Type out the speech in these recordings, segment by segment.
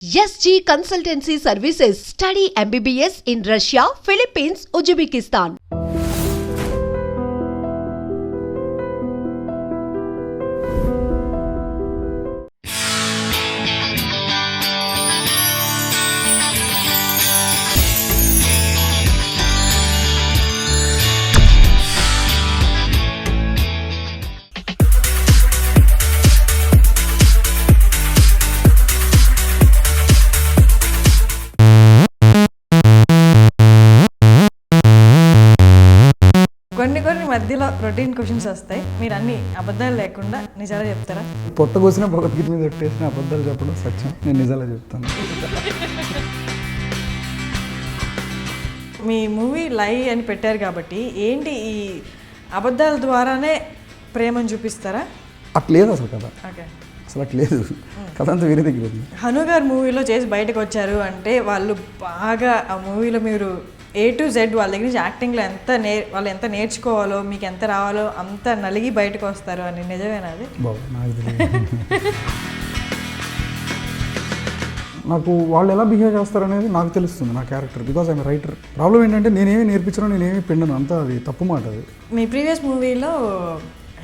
SG Consultancy Services. Study MBBS in Russia, Philippines, Uzbekistan. కొన్ని మధ్యలో routine questions వస్తాయి. మీరు అన్ని అబద్ధాలు లేకుండా నిజాలు చెప్తారా? పొట్ట కోసిన భగవద్గీత మీద పెట్టేసిన అబద్ధాలు చెప్పడం సత్యం. నేను నిజాలు చెప్తాను. మీ మూవీ లై అని పెట్టారు కాబట్టి ఏంటి ఈ అబద్ధాల ద్వారానే ప్రేమను చూపిస్తారా? అట్లేదు అసలు కదా. ఓకే, అసలు అట్లేదు. కథ అంతా వేరే దగ్గర ఉంది. హను గారు మూవీలో చేసి బయటకు వచ్చారు అంటే వాళ్ళు బాగా ఆ మూవీలో మీరు A to Z వాళ్ళ దగ్గర నుంచి యాక్టింగ్లో వాళ్ళు ఎంత నేర్చుకోవాలో, మీకు ఎంత రావాలో అంత నలిగి బయటకు వస్తారు అని నిజమేనా? అది బాబు నాకు తెలియదు. నాకు వాళ్ళు ఎలా బిహేవ్ చేస్తారనేది నాకు తెలుస్తుంది, నా character. Because I'm writer. Problem ఏంటంటే నేనేమి నేర్పించను, నేనేమి పిండను, అంతా అది తప్పు మాట. అది మీ ప్రీవియస్ మూవీలో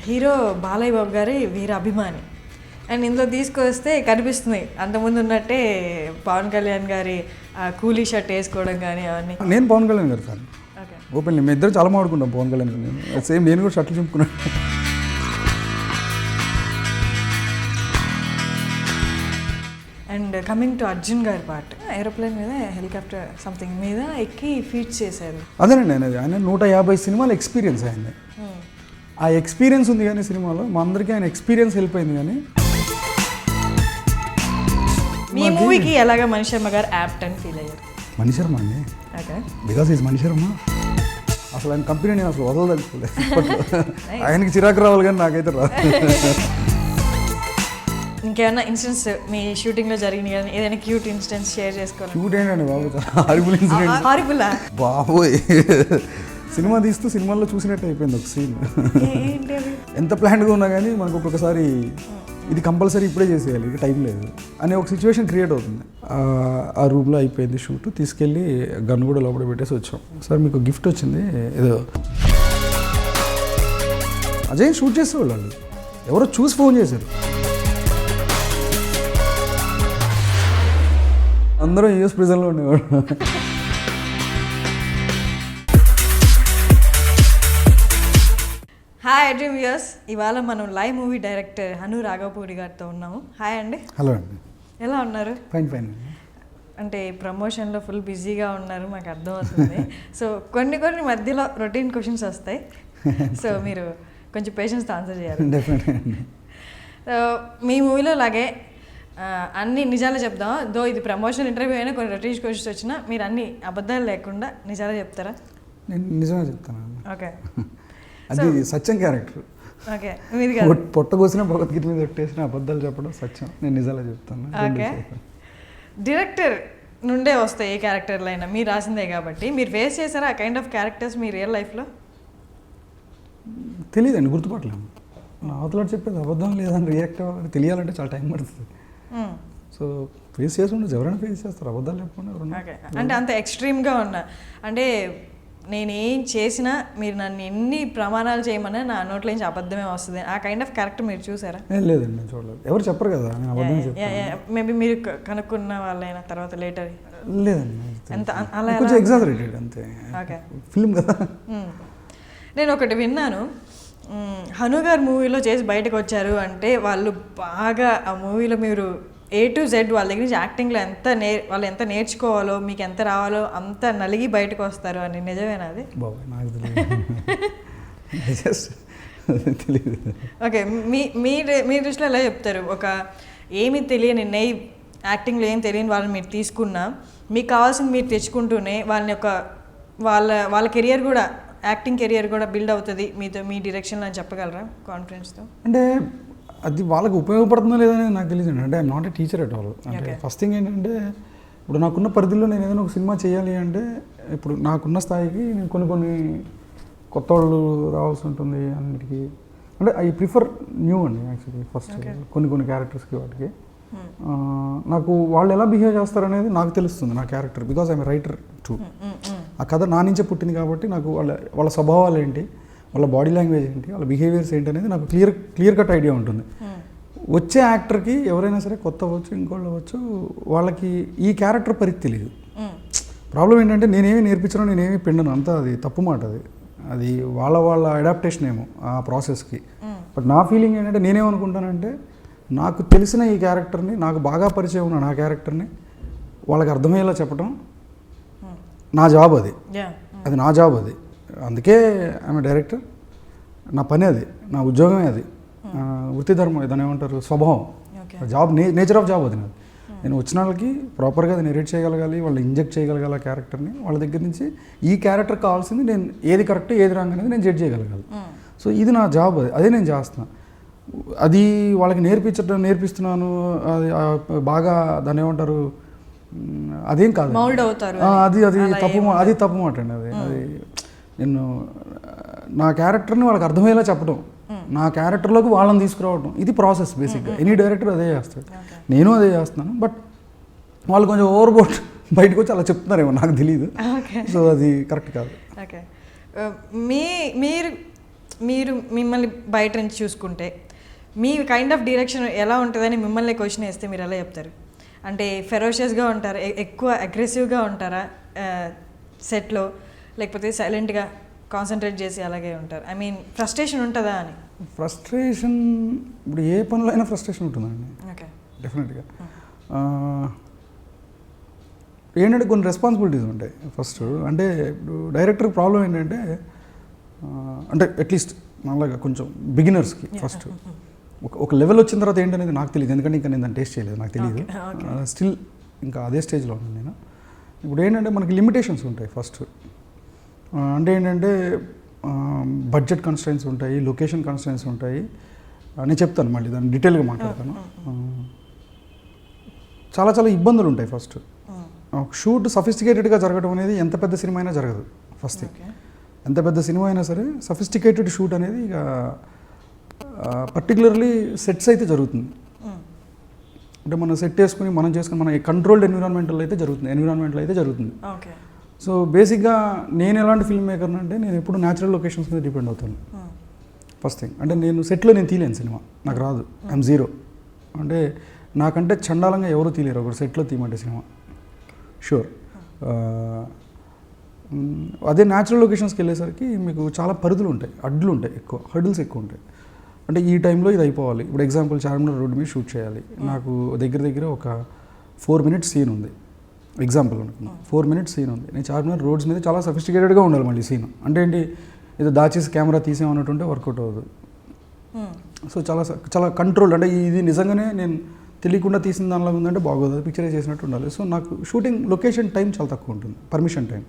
హీరో బాలయ్య బాబు గారి వీర అభిమాని అండ్ ఇందులో తీసుకొస్తే కనిపిస్తుంది అంతకుముందు ఉన్నట్టే పవన్ కళ్యాణ్ గారి కూలీ షర్ట్ వేసుకోవడం కానీ అవన్నీ. నేను పవన్ కళ్యాణ్ గారు సార్. ఓకే, ఓపెన్లీ మేము ఇద్దరు చాలా మాడుకుంటాం పవన్ కళ్యాణ్ గారు. నేను సేమ్ నేను కూడా షర్ట్లు చింపుకున్నాను. అండ్ కమింగ్ టు అర్జున్ గారి పార్ట్, ఏరోప్లేన్ మీద హెలికాప్టర్ సంథింగ్ మీద ఎక్కి ఫీట్ చేశారు. అదేనండి అనేది ఆయన 150 సినిమాల ఎక్స్పీరియన్స్ అయింది. ఆ ఎక్స్పీరియన్స్ ఉంది కానీ సినిమాలో మా అందరికీ ఆయన ఎక్స్పీరియన్స్ హెల్ప్ అయింది. కానీ మీ మూవీకి ఎలాగా మణిశర్మ గారు యాప్ట్ అని ఫీల్ అయ్యారు? మణిశర్మ అండి, ఓకే, బికాస్ ఈజ్ మణిశర్మ. అసలు ఆయన కంపెనీ నేను అసలు వదలదలుచుకోలేదు. ఆయనకి చిరాకు రావాలి కానీ నాకైతే రాదు. ఇంకేమైనా ఇన్సిడెంట్స్ మీ షూటింగ్లో జరిగినాయి కానీ ఏదైనా క్యూట్ ఇన్సిడెంట్స్ షేర్ చేసుకోవాలి? క్యూట్ ఏంటండి బాబు, హారిబుల్ ఇన్సిడెంట్. హారిబులా బాబోయ్, సినిమా తీస్తూ సినిమాల్లో చూసినట్టు అయిపోయింది ఒక సీన్. ఎంత ప్లాన్గా ఉన్నా కానీ మనకు ఒక్కొక్కసారి ఇది కంపల్సరీ ఇప్పుడే చేసేయాలి, ఇక టైం లేదు అనే ఒక సిచ్యువేషన్ క్రియేట్ అవుతుంది. ఆ రూమ్లో అయిపోయింది షూట్, తీసుకెళ్ళి గన్ కూడా లోపల పెట్టేసి వచ్చాం. సార్ మీకు గిఫ్ట్ వచ్చింది ఏదో. అజయ్ షూట్ చేసేవాళ్ళు, వాళ్ళు ఎవరో చూసి ఫోన్ చేశారు. అందరూ యూఎస్ ప్రిజన్లో ఉండేవాడు. హాయ్ డ్రీమ్ వ్యూయర్స్, ఇవాళ మనం live movie director Hanu Raghavapudi గారితో ఉన్నాము. హాయ్ అండి. హలో అండి. ఎలా ఉన్నారు? Fine fine. అంటే ప్రమోషన్లో ఫుల్ బిజీగా ఉన్నారు మాకు అర్థమవుతుంది. సో కొన్ని మధ్యలో రొటీన్ క్వశ్చన్స్ వస్తాయి. సో మీరు కొంచెం పేషెన్స్తో ఆన్సర్ చేయాలి. డెఫినెట్గా అండి. మీ మూవీలో లాగే అన్ని నిజాలు చెప్దాం. దో ఇది ప్రమోషన్ ఇంటర్వ్యూ అయినా కొన్ని రొటీన్ క్వశ్చన్స్ వచ్చినా మీరు అన్ని అబద్ధాలు లేకుండా నిజాలు చెప్తారా? నేను నిజమే చెప్తాను. ఓకే, అది సత్యం క్యారెక్టర్. ఓకే, మీది కాదు. పొట్ట కోసిన భగవద్గీత మీద పెట్టేసిన అబద్ధాలు చెప్పడం సత్యం. నేను నిజాలే చెప్తాను. ఓకే, డైరెక్టర్ నుండే వస్తాయి ఏ క్యారెక్టర్లు అయినా, మీరు రాసిందే కాబట్టి. మీరు ఫేస్ చేశారా ఆ kind of characters me real లైఫ్లో? తెలియదండి, గుర్తుపట్టలేము. నా అవతల చెప్పేది అబద్ధం లేదని రియాక్ట్ అవ్వాలని తెలియాలంటే చాలా టైం పడుతుంది. సో ఫేస్ చేసి ఉండదు, ఎవరైనా ఫేస్ చేస్తారు అబద్ధాలు చెప్పకుండా ఎవరైనా. ఓకే, అంటే అంత ఎక్స్ట్రీమ్గా ఉన్నా అంటే నేనేం చేసినా మీరు నన్ను ఎన్ని ప్రమాణాలు చేయమన్నా నా నోట్లో నుంచి అబద్ధమే వస్తుంది, ఆ కైండ్ ఆఫ్ క్యారెక్టర్ మీరు చూసారా? లేదండి, నేను చూడలేదు. ఎవరు చెప్పరు కదా నేను అబద్ధం చెప్తాను. మేబీ మీరు కనుక్కున్న వాళ్ళైనా తర్వాత లేటర్? లేదండి, ఎంత అలా కొంచెం ఎగ్జాజరేటెడ్ అంతే. ఓకే, ఫిల్మ్ కదా. నేను ఒకటి విన్నాను, హను గారు మూవీలో చేసి బయటకు వచ్చారు అంటే వాళ్ళు బాగా ఆ మూవీలో మీరు A to Z వాళ్ళ దగ్గర నుంచి యాక్టింగ్లో వాళ్ళు ఎంత నేర్చుకోవాలో, మీకు ఎంత రావాలో అంత నలిగి బయటకు వస్తారు అని నిజమేనా? అది బాబు నాకు తెలియదు. ఓకే, మీ దృష్టిలో ఎలా చెప్తారు? ఒక ఏమీ తెలియని యాక్టింగ్లో ఏం తెలియని వాళ్ళని మీరు తీసుకున్నా మీకు కావాల్సింది మీరు తెచ్చుకుంటూనే వాళ్ళని వాళ్ళ కెరియర్ కూడా, యాక్టింగ్ కెరియర్ కూడా బిల్డ్ అవుతుంది మీ డైరెక్షన్లో అని చెప్పగలరా కాన్ఫిడెన్స్తో? అంటే అది వాళ్ళకి ఉపయోగపడుతుందో లేదనేది నాకు తెలియదు. అంటే I'm not a teacher at all. అంటే ఫస్ట్ థింగ్ ఏంటంటే ఇప్పుడు నాకున్న పరిధిలో నేను ఏదైనా ఒక సినిమా చేయాలి అంటే ఇప్పుడు నాకున్న స్థాయికి నేను కొన్ని కొత్త వాళ్ళు రావాల్సి ఉంటుంది అన్నిటికీ. అంటే ఐ ప్రిఫర్ న్యూ అండి యాక్చువల్లీ. ఫస్ట్ కొన్ని క్యారెక్టర్స్కి వాటికి నాకు వాళ్ళు ఎలా బిహేవ్ చేస్తారనేది నాకు తెలుస్తుంది నా character, because I'm writer two. ఆ కథ నా నుంచే పుట్టింది కాబట్టి నాకు వాళ్ళ స్వభావాలు ఏంటి, వాళ్ళ బాడీ లాంగ్వేజ్ ఏంటి, వాళ్ళ బిహేవియర్స్ ఏంటి అనేది నాకు క్లియర్ కట్ ఐడియా ఉంటుంది. వచ్చే యాక్టర్కి ఎవరైనా సరే కొత్త అవ్వచ్చు, ఇంకోళ్ళు అవ్వచ్చు, వాళ్ళకి ఈ క్యారెక్టర్ పరిధి తెలియదు. ప్రాబ్లం ఏంటంటే నేనేమి నేర్పించను, నేనేమి పిండను, అంతా అది తప్పు మాట. అది వాళ్ళ అడాప్టేషన్ ఏమో ఆ ప్రాసెస్కి. బట్ నా ఫీలింగ్ ఏంటంటే నేనేమనుకుంటానంటే నాకు తెలిసిన ఈ క్యారెక్టర్ని, నాకు బాగా పరిచయం ఉన్న నా క్యారెక్టర్ని వాళ్ళకి అర్థమయ్యేలా చెప్పడం నా జాబ్. అది నా జాబ్. అది అందుకే ఆమె డైరెక్టర్, నా పని అది, నా ఉద్యోగమే అది, వృత్తి ధర్మం, దాన్ని ఏమంటారు, స్వభావం, జాబ్, నేచర్ ఆఫ్ జాబ్ అది నాది. నేను వచ్చిన వాళ్ళకి ప్రాపర్గా అది నెరేట్ చేయగలగాలి, వాళ్ళు ఇంజెక్ట్ చేయగలగాలి ఆ క్యారెక్టర్ని. వాళ్ళ దగ్గర నుంచి ఈ క్యారెక్టర్ కావాల్సింది నేను ఏది కరెక్ట్ ఏది రాంగ్ అనేది నేను జడ్జ్ చేయగలగాలి. సో ఇది నా జాబ్, అదే నేను చేస్తున్నాను. అది వాళ్ళకి నేర్పిస్తున్నాను, అది బాగా దాన్ని ఏమంటారు, అదేం కాదు, అది తప్పు మాట అండి. అది నేను నా క్యారెక్టర్ని వాళ్ళకి అర్థమయ్యేలా చెప్పడం, నా క్యారెక్టర్లోకి వాళ్ళని తీసుకురావడం, ఇది ప్రాసెస్ బేసిక్గా. ఎనీ డైరెక్టర్ అదే చేస్తాడు, నేను అదే చేస్తున్నాను. బట్ వాళ్ళు కొంచెం ఓవర్బోట్ బయటకు వచ్చి అలా చెప్తున్నారేమో, నాకు తెలియదు. సో అది కరెక్ట్ కాదు. ఓకే, మీరు మిమ్మల్ని బయట నుంచి చూసుకుంటే మీ కైండ్ ఆఫ్ డైరెక్షన్ ఎలా ఉంటుందని మిమ్మల్ని క్వశ్చన్ వేస్తే మీరు ఎలా చెప్తారు? అంటే ఫెరోషియస్గా ఉంటారా, ఎక్కువ అగ్రెసివ్గా ఉంటారా సెట్లో, లేకపోతే సైలెంట్గా కాన్సన్ట్రేట్ చేసి అలాగే ఉంటారు? ఐ మీన్ ఫ్రస్ట్రేషన్ ఉంటుందా అని. ఫ్రస్ట్రేషన్ ఇప్పుడు ఏ పనిలో అయినా ఫ్రస్ట్రేషన్ ఉంటుందండి. ఓకే, డెఫినెట్గా. ఏంటంటే కొన్ని రెస్పాన్సిబిలిటీస్ ఉంటాయి ఫస్ట్. అంటే ఇప్పుడు డైరెక్టర్ ప్రాబ్లం ఏంటంటే, అంటే అట్లీస్ట్ అలాగా కొంచెం బిగినర్స్కి ఫస్ట్ ఒక లెవెల్ వచ్చిన తర్వాత ఏంటనేది నాకు తెలియదు, ఎందుకంటే ఇంకా నేను దాన్ని టేస్ట్ చేయలేదు, నాకు తెలియదు. స్టిల్ ఇంకా అదే స్టేజ్లో ఉన్నాను నేను. ఇప్పుడు ఏంటంటే మనకి లిమిటేషన్స్ ఉంటాయి ఫస్ట్. అంటే ఏంటంటే బడ్జెట్ కన్స్ట్రెంట్స్ ఉంటాయి, లొకేషన్ కన్స్ట్రెంట్స్ ఉంటాయి. నేను చెప్తాను మళ్ళీ దాన్ని డీటెయిల్గా మాట్లాడతాను. చాలా చాలా ఇబ్బందులు ఉంటాయి ఫస్ట్. షూట్ సఫిస్టికేటెడ్గా జరగడం అనేది ఎంత పెద్ద సినిమా అయినా జరగదు. ఫస్ట్ థింగ్, ఎంత పెద్ద సినిమా అయినా సరే సఫిస్టికేటెడ్ షూట్ అనేది ఇక పర్టికులర్లీ సెట్స్ అయితే జరుగుతుంది. అంటే మనం సెట్ వేసుకుని మనం చేసుకుని మన కంట్రోల్డ్ ఎన్విరాన్మెంట్లో అయితే జరుగుతుంది. సో బేసిక్గా నేను ఎలాంటి ఫిల్మ్ మేకర్ని అంటే నేను ఎప్పుడు న్యాచురల్ లొకేషన్స్ మీద డిపెండ్ అవుతాను. ఫస్ట్ థింగ్, అంటే నేను సెట్లో నేను తీయలేను సినిమా, నాకు రాదు, ఐఎమ్ జీరో. అంటే నాకంటే చండాలంగా ఎవరు తీయలేరు ఒకరు సెట్లో తీయమంటే సినిమా, షూర్. అదే న్యాచురల్ లొకేషన్స్కి వెళ్ళేసరికి మీకు చాలా పరిధులు ఉంటాయి, అడ్లు ఉంటాయి, ఎక్కువ హర్డిల్స్ ఎక్కువ ఉంటాయి. అంటే ఈ టైంలో ఇది అయిపోవాలి. ఇప్పుడు ఎగ్జాంపుల్ చార్మినార్ రోడ్ మీద షూట్ చేయాలి, నాకు దగ్గర ఒక 4 minutes సీన్ ఉంది. ఎగ్జాంపుల్ అనుకున్నాను, 4 minutes సీన్ ఉంది. నేను చార్మినార్ రోడ్స్ మీద చాలా సఫిస్టికేటెడ్గా ఉండాలి మళ్ళీ సీన్. అంటే ఏంటి, ఏదో దాచేసి కెమెరా తీసేమన్నట్టుంటే వర్కౌట్ అవ్వదు. సో చాలా కంట్రోల్, అంటే ఇది నిజంగానే నేను తెలియకుండా తీసిన దానిలో ఉందంటే బాగోదు, పిక్చరే చేసినట్టు ఉండాలి. సో నాకు షూటింగ్ లొకేషన్ టైం చాలా తక్కువ ఉంటుంది, పర్మిషన్ టైం.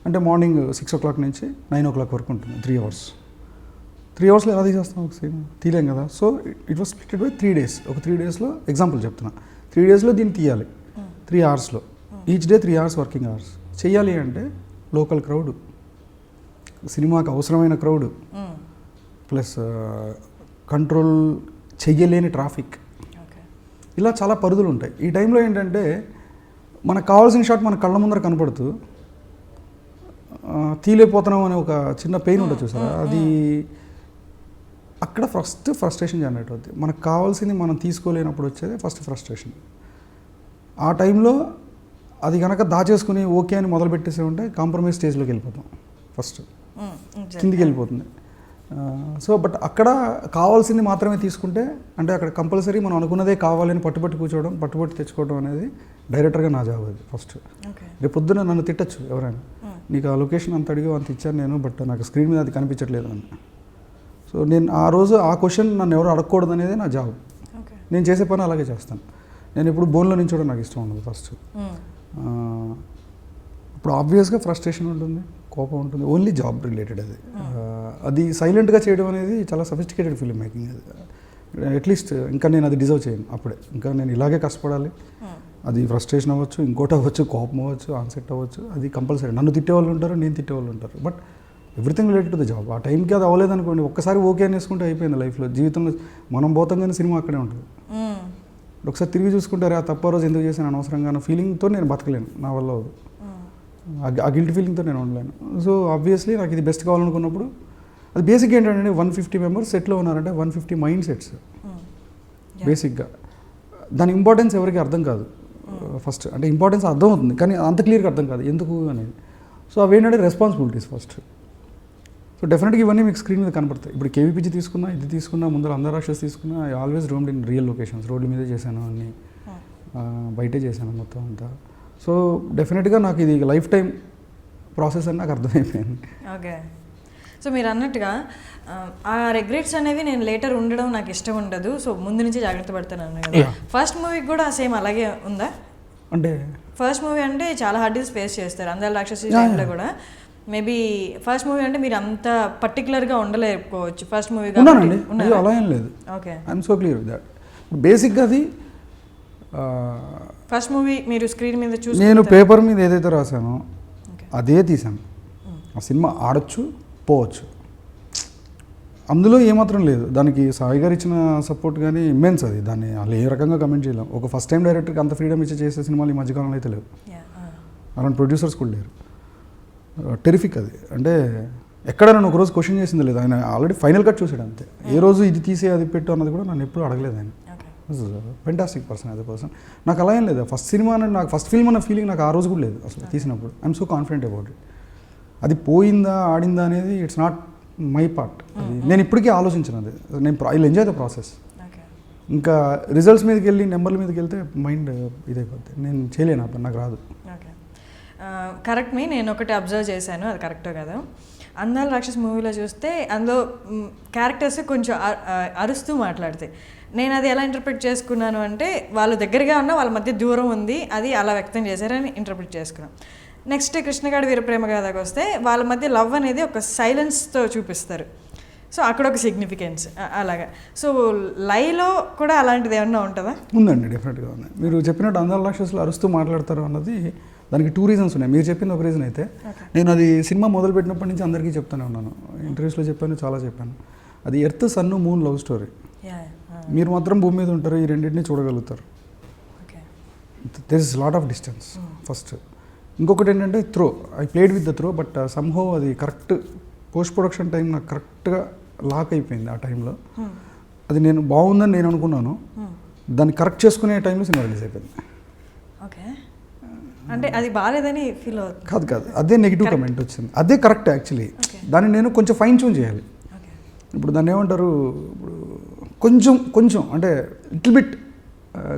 అంటే మార్నింగ్ 6 o'clock నుంచి 9 o'clock వరకు ఉంటుంది, 3 hours. 3 hours ఎలా తీసేస్తాం ఒక సీన్, తీయలేం కదా. So it was splitted by 3 days. ఒక 3 daysలో ఎగ్జాంపుల్ చెప్తున్నా, 3 daysలో దీన్ని తీయాలి, 3 hoursలో, each day 3 hours working hours. చెయ్యాలి అంటే లోకల్ క్రౌడ్, సినిమాకి అవసరమైన క్రౌడ్, ప్లస్ కంట్రోల్ చెయ్యలేని ట్రాఫిక్, ఇలా చాలా పరిధులు ఉంటాయి. ఈ టైంలో ఏంటంటే మనకు కావాల్సిన షాట్ మన కళ్ళ ముందర కనపడుతూ తీలేకపోతున్నాం అనే ఒక చిన్న పెయిన్ ఉంటుంది చూసారా, అది అక్కడ ఫ్రస్ట్రేషన్ జనరేట్ అవుతుంది. మనకు కావాల్సింది మనం తీసుకోలేనప్పుడు వచ్చేది ఫస్ట్ ఫ్రస్ట్రేషన్. ఆ టైంలో అది కనుక దాచేసుకుని ఓకే అని మొదలు పెట్టేసి ఉంటే కాంప్రమైజ్ స్టేజ్లోకి వెళ్ళిపోతాం, ఫస్ట్ కిందికి వెళ్ళిపోతుంది. సో బట్ అక్కడ కావాల్సింది మాత్రమే తీసుకుంటే, అంటే అక్కడ కంపల్సరీ మనం అనుకున్నదే కావాలని పట్టుబట్టి కూర్చోవడం, పట్టుబట్టి తెచ్చుకోవడం అనేది డైరెక్టర్గా నా జాబ్ అది ఫస్ట్. రేపు పొద్దున నన్ను తిట్టచ్చు ఎవరైనా, నీకు ఆ లొకేషన్ అంత అడిగి అంత ఇచ్చాను నేను, బట్ నాకు స్క్రీన్ మీద అది కనిపించట్లేదు అని. సో నేను ఆ రోజు ఆ క్వశ్చన్ నన్ను ఎవరు అడగకూడదు అనేది నా జాబ్. నేను చేసే పని అలాగే చేస్తాను. నేను ఇప్పుడు బోన్లో నించోవడం నాకు ఇష్టం ఉండదు ఫస్ట్. ఇప్పుడు ఆబ్వియస్గా ఫ్రస్ట్రేషన్ ఉంటుంది, కోపం ఉంటుంది, ఓన్లీ జాబ్ రిలేటెడ్ అది. అది సైలెంట్గా చేయడం అనేది చాలా సఫిస్టికేటెడ్ ఫిల్మ్ మేకింగ్ అది. అట్లీస్ట్ ఇంకా నేను అది డిజర్వ్ చేయను అప్పుడే, ఇంకా నేను ఇలాగే కష్టపడాలి. అది ఫ్రస్ట్రేషన్ అవ్వచ్చు, ఇంకోటి అవ్వచ్చు, కోపం అవ్వచ్చు, ఆన్సెట్ అవ్వచ్చు, అది కంపల్సరీ. నన్ను తిట్టేవాళ్ళు ఉంటారు, నేను తిట్టేవాళ్ళు ఉంటారు, but everything related to the job. ఆ టైంకి అది అవ్వలేదనుకోండి, ఒక్కసారి ఓకే అనేసుకుంటే అయిపోయింది లైఫ్లో. జీవితంలో మనం పోతాం కానీ సినిమా అక్కడే ఉంటుంది. ఒకసారి తిరిగి చూసుకుంటారు ఆ తప్ప రోజు ఎందుకు చేశాను అనవసరంగా అన్న ఫీలింగ్తో నేను బతకలేను, నా వల్ల అవదు. ఆ గిల్ట్ ఫీలింగ్తో నేను ఉండలేను. సో ఆబ్వియస్లీ నాకు ఇది బెస్ట్ కావాలనుకున్నప్పుడు అది బేసిక్గా ఏంటంటే 150 మెంబర్స్ సెట్లో ఉన్నారంటే 150 మైండ్ సెట్స్ బేసిక్గా. దాని ఇంపార్టెన్స్ ఎవరికి అర్థం కాదు ఫస్ట్. అంటే ఇంపార్టెన్స్ అర్థం అవుతుంది కానీ అంత క్లియర్గా అర్థం కాదు ఎందుకు అనేది. సో అవి ఏంటంటే రెస్పాన్సిబిలిటీస్ ఫస్ట్. సో డెఫినెట్గా ఇవన్నీ మీకు స్క్రీన్ మీద కనపడతాయి. ఇప్పుడు కేవీపీజీ తీసుకున్నా, ఇది తీసుకున్నా, ముందర అందర్ రాక్షస్ తీసుకున్నా, I always roamed in real locations. రోడ్ల మీదే చేశాను అన్నీ, బయటే చేశాను మొత్తం అంతా. సో డెఫినెట్గా నాకు ఇది లైఫ్ టైం ప్రాసెస్ అని నాకు అర్థమైపోయింది. ఓకే. సో మీరు అన్నట్టుగా ఆ రిగ్రెట్స్ అనేవి నేను లేటర్ ఉండడం నాకు ఇష్టం ఉండదు, సో ముందు నుంచి జాగ్రత్త పడతాను అన్న కదా. ఫస్ట్ మూవీకి కూడా సేమ్ అలాగే ఉందా? అంటే ఫస్ట్ మూవీ అంటే చాలా హార్డ్ ఫేస్ చేస్తారు అందరు రాక్షసి టైంలో కూడా. మేబీ ఫస్ట్ మూవీ అంటే మీరు అంత పర్టికులర్గా ఉండలేకపోవచ్చు. ఫస్ట్ మూవీ ఉన్నానండి, అలా ఏం లేదు. Okay, I'm so clear with that. బేసిక్గా అది ఫస్ట్ మూవీ మీరు స్క్రీన్ మీద చూసి నేను పేపర్ మీద ఏదైతే రాశానో అదే తీశాను. ఆ సినిమా ఆడొచ్చు, పోవచ్చు, అందులో ఏమాత్రం లేదు. దానికి సాయి గారు ఇచ్చిన సపోర్ట్ కానీ ఇమ్మెన్స్. అది దాన్ని వాళ్ళు ఏ రకంగా కమెంట్ చేయలేం. ఒక ఫస్ట్ టైం డైరెక్టర్కి అంత ఫ్రీడమ్ ఇచ్చి చేసే సినిమాలు ఈ మధ్యకాలంలో అయితే లేవు. అలాంటి ప్రొడ్యూసర్స్ కూడా లేరు. టెరిఫిక్ అది. అంటే ఎక్కడ నన్ను ఒకరోజు క్వశ్చన్ చేసింది లేదు. ఆయన ఆల్రెడీ ఫైనల్ కట్ చూసాడు అంతే. ఏ రోజు ఇది తీసే అది పెట్టు అన్నది కూడా నన్ను ఎప్పుడు అడగలేదు ఆయన. Fantastic person as a person. నాకు అలా ఏం లేదు. ఫస్ట్ సినిమా అని నాకు ఫస్ట్ ఫిల్మ్ అన్న ఫీలింగ్ నాకు ఆ రోజు కూడా లేదు అసలు తీసినప్పుడు. I'm so confident about it. అది పోయిందా ఆడిందా అనేది ఇట్స్ నాట్ మై పార్ట్. అది నేను ఇప్పటికీ ఆలోచించిన అది. నేను I will enjoy the process. ఇంకా రిజల్ట్స్ మీదకి వెళ్ళి నెంబర్ల మీదకి వెళ్తే మైండ్ ఇదైపోద్ది. నేను చేయలేను, అప్పుడు నాకు రాదు. Okay, correct. నేను ఒకటి అబ్జర్వ్ చేశాను, అది కరెక్టో కదా. అందాల రాక్షస్ మూవీలో చూస్తే అందులో క్యారెక్టర్స్ కొంచెం అరుస్తూ మాట్లాడతాయి. నేను అది ఎలా ఇంటర్ప్రిట్ చేసుకున్నాను అంటే వాళ్ళు దగ్గరగా ఉన్న వాళ్ళ మధ్య దూరం ఉంది, అది అలా వ్యక్తం చేశారని ఇంటర్ప్రిట్ చేసుకున్నాను. నెక్స్ట్ కృష్ణగాడి వీరప్రేమ గాథకు వస్తే వాళ్ళ మధ్య లవ్ అనేది ఒక సైలెన్స్తో చూపిస్తారు. సో అక్కడ ఒక సిగ్నిఫికెన్స్ అలాగా. సో లైవ్లో కూడా అలాంటిది ఏమన్నా ఉంటుందా? ఉందండి, డెఫినెట్గా ఉంది. మీరు చెప్పినట్టు అందాల రాక్షసులు అరుస్తూ మాట్లాడతారు అన్నది దానికి 2 రీజన్స్ ఉన్నాయి. మీరు చెప్పింది ఒక రీజన్ అయితే, నేను అది సినిమా మొదలుపెట్టినప్పటి నుంచి అందరికీ చెప్తానే ఉన్నాను, ఇంటర్వ్యూస్లో చెప్పాను, చాలా చెప్పాను. అది earth sun moon love story. మీరు మాత్రం భూమి మీద ఉంటారు, ఈ రెండింటిని చూడగలుగుతారు. There is lot of distance first. ఇంకొకటి ఏంటంటే throw, I played with the throw, but somehow అది కరెక్ట్ పోస్ట్ ప్రొడక్షన్ టైం నాకు కరెక్ట్గా లాక్ అయిపోయింది ఆ టైంలో. అది నేను బాగుందని నేను అనుకున్నాను, దాన్ని కరెక్ట్ చేసుకునే టైంలో సినిమా రిలీజ్ అయిపోయింది. ఓకే, అంటే అది బాగాలేదని ఫీల్ అవుతుంది? కాదు, అదే నెగిటివ్ కమెంట్ వచ్చింది. అదే కరెక్ట్ యాక్చువల్లీ. దాన్ని నేను కొంచెం ఫైన్ ట్యూన్ చేయాలి. ఇప్పుడు దాన్ని ఏమంటారు, ఇప్పుడు కొంచెం అంటే లిటిల్ బిట్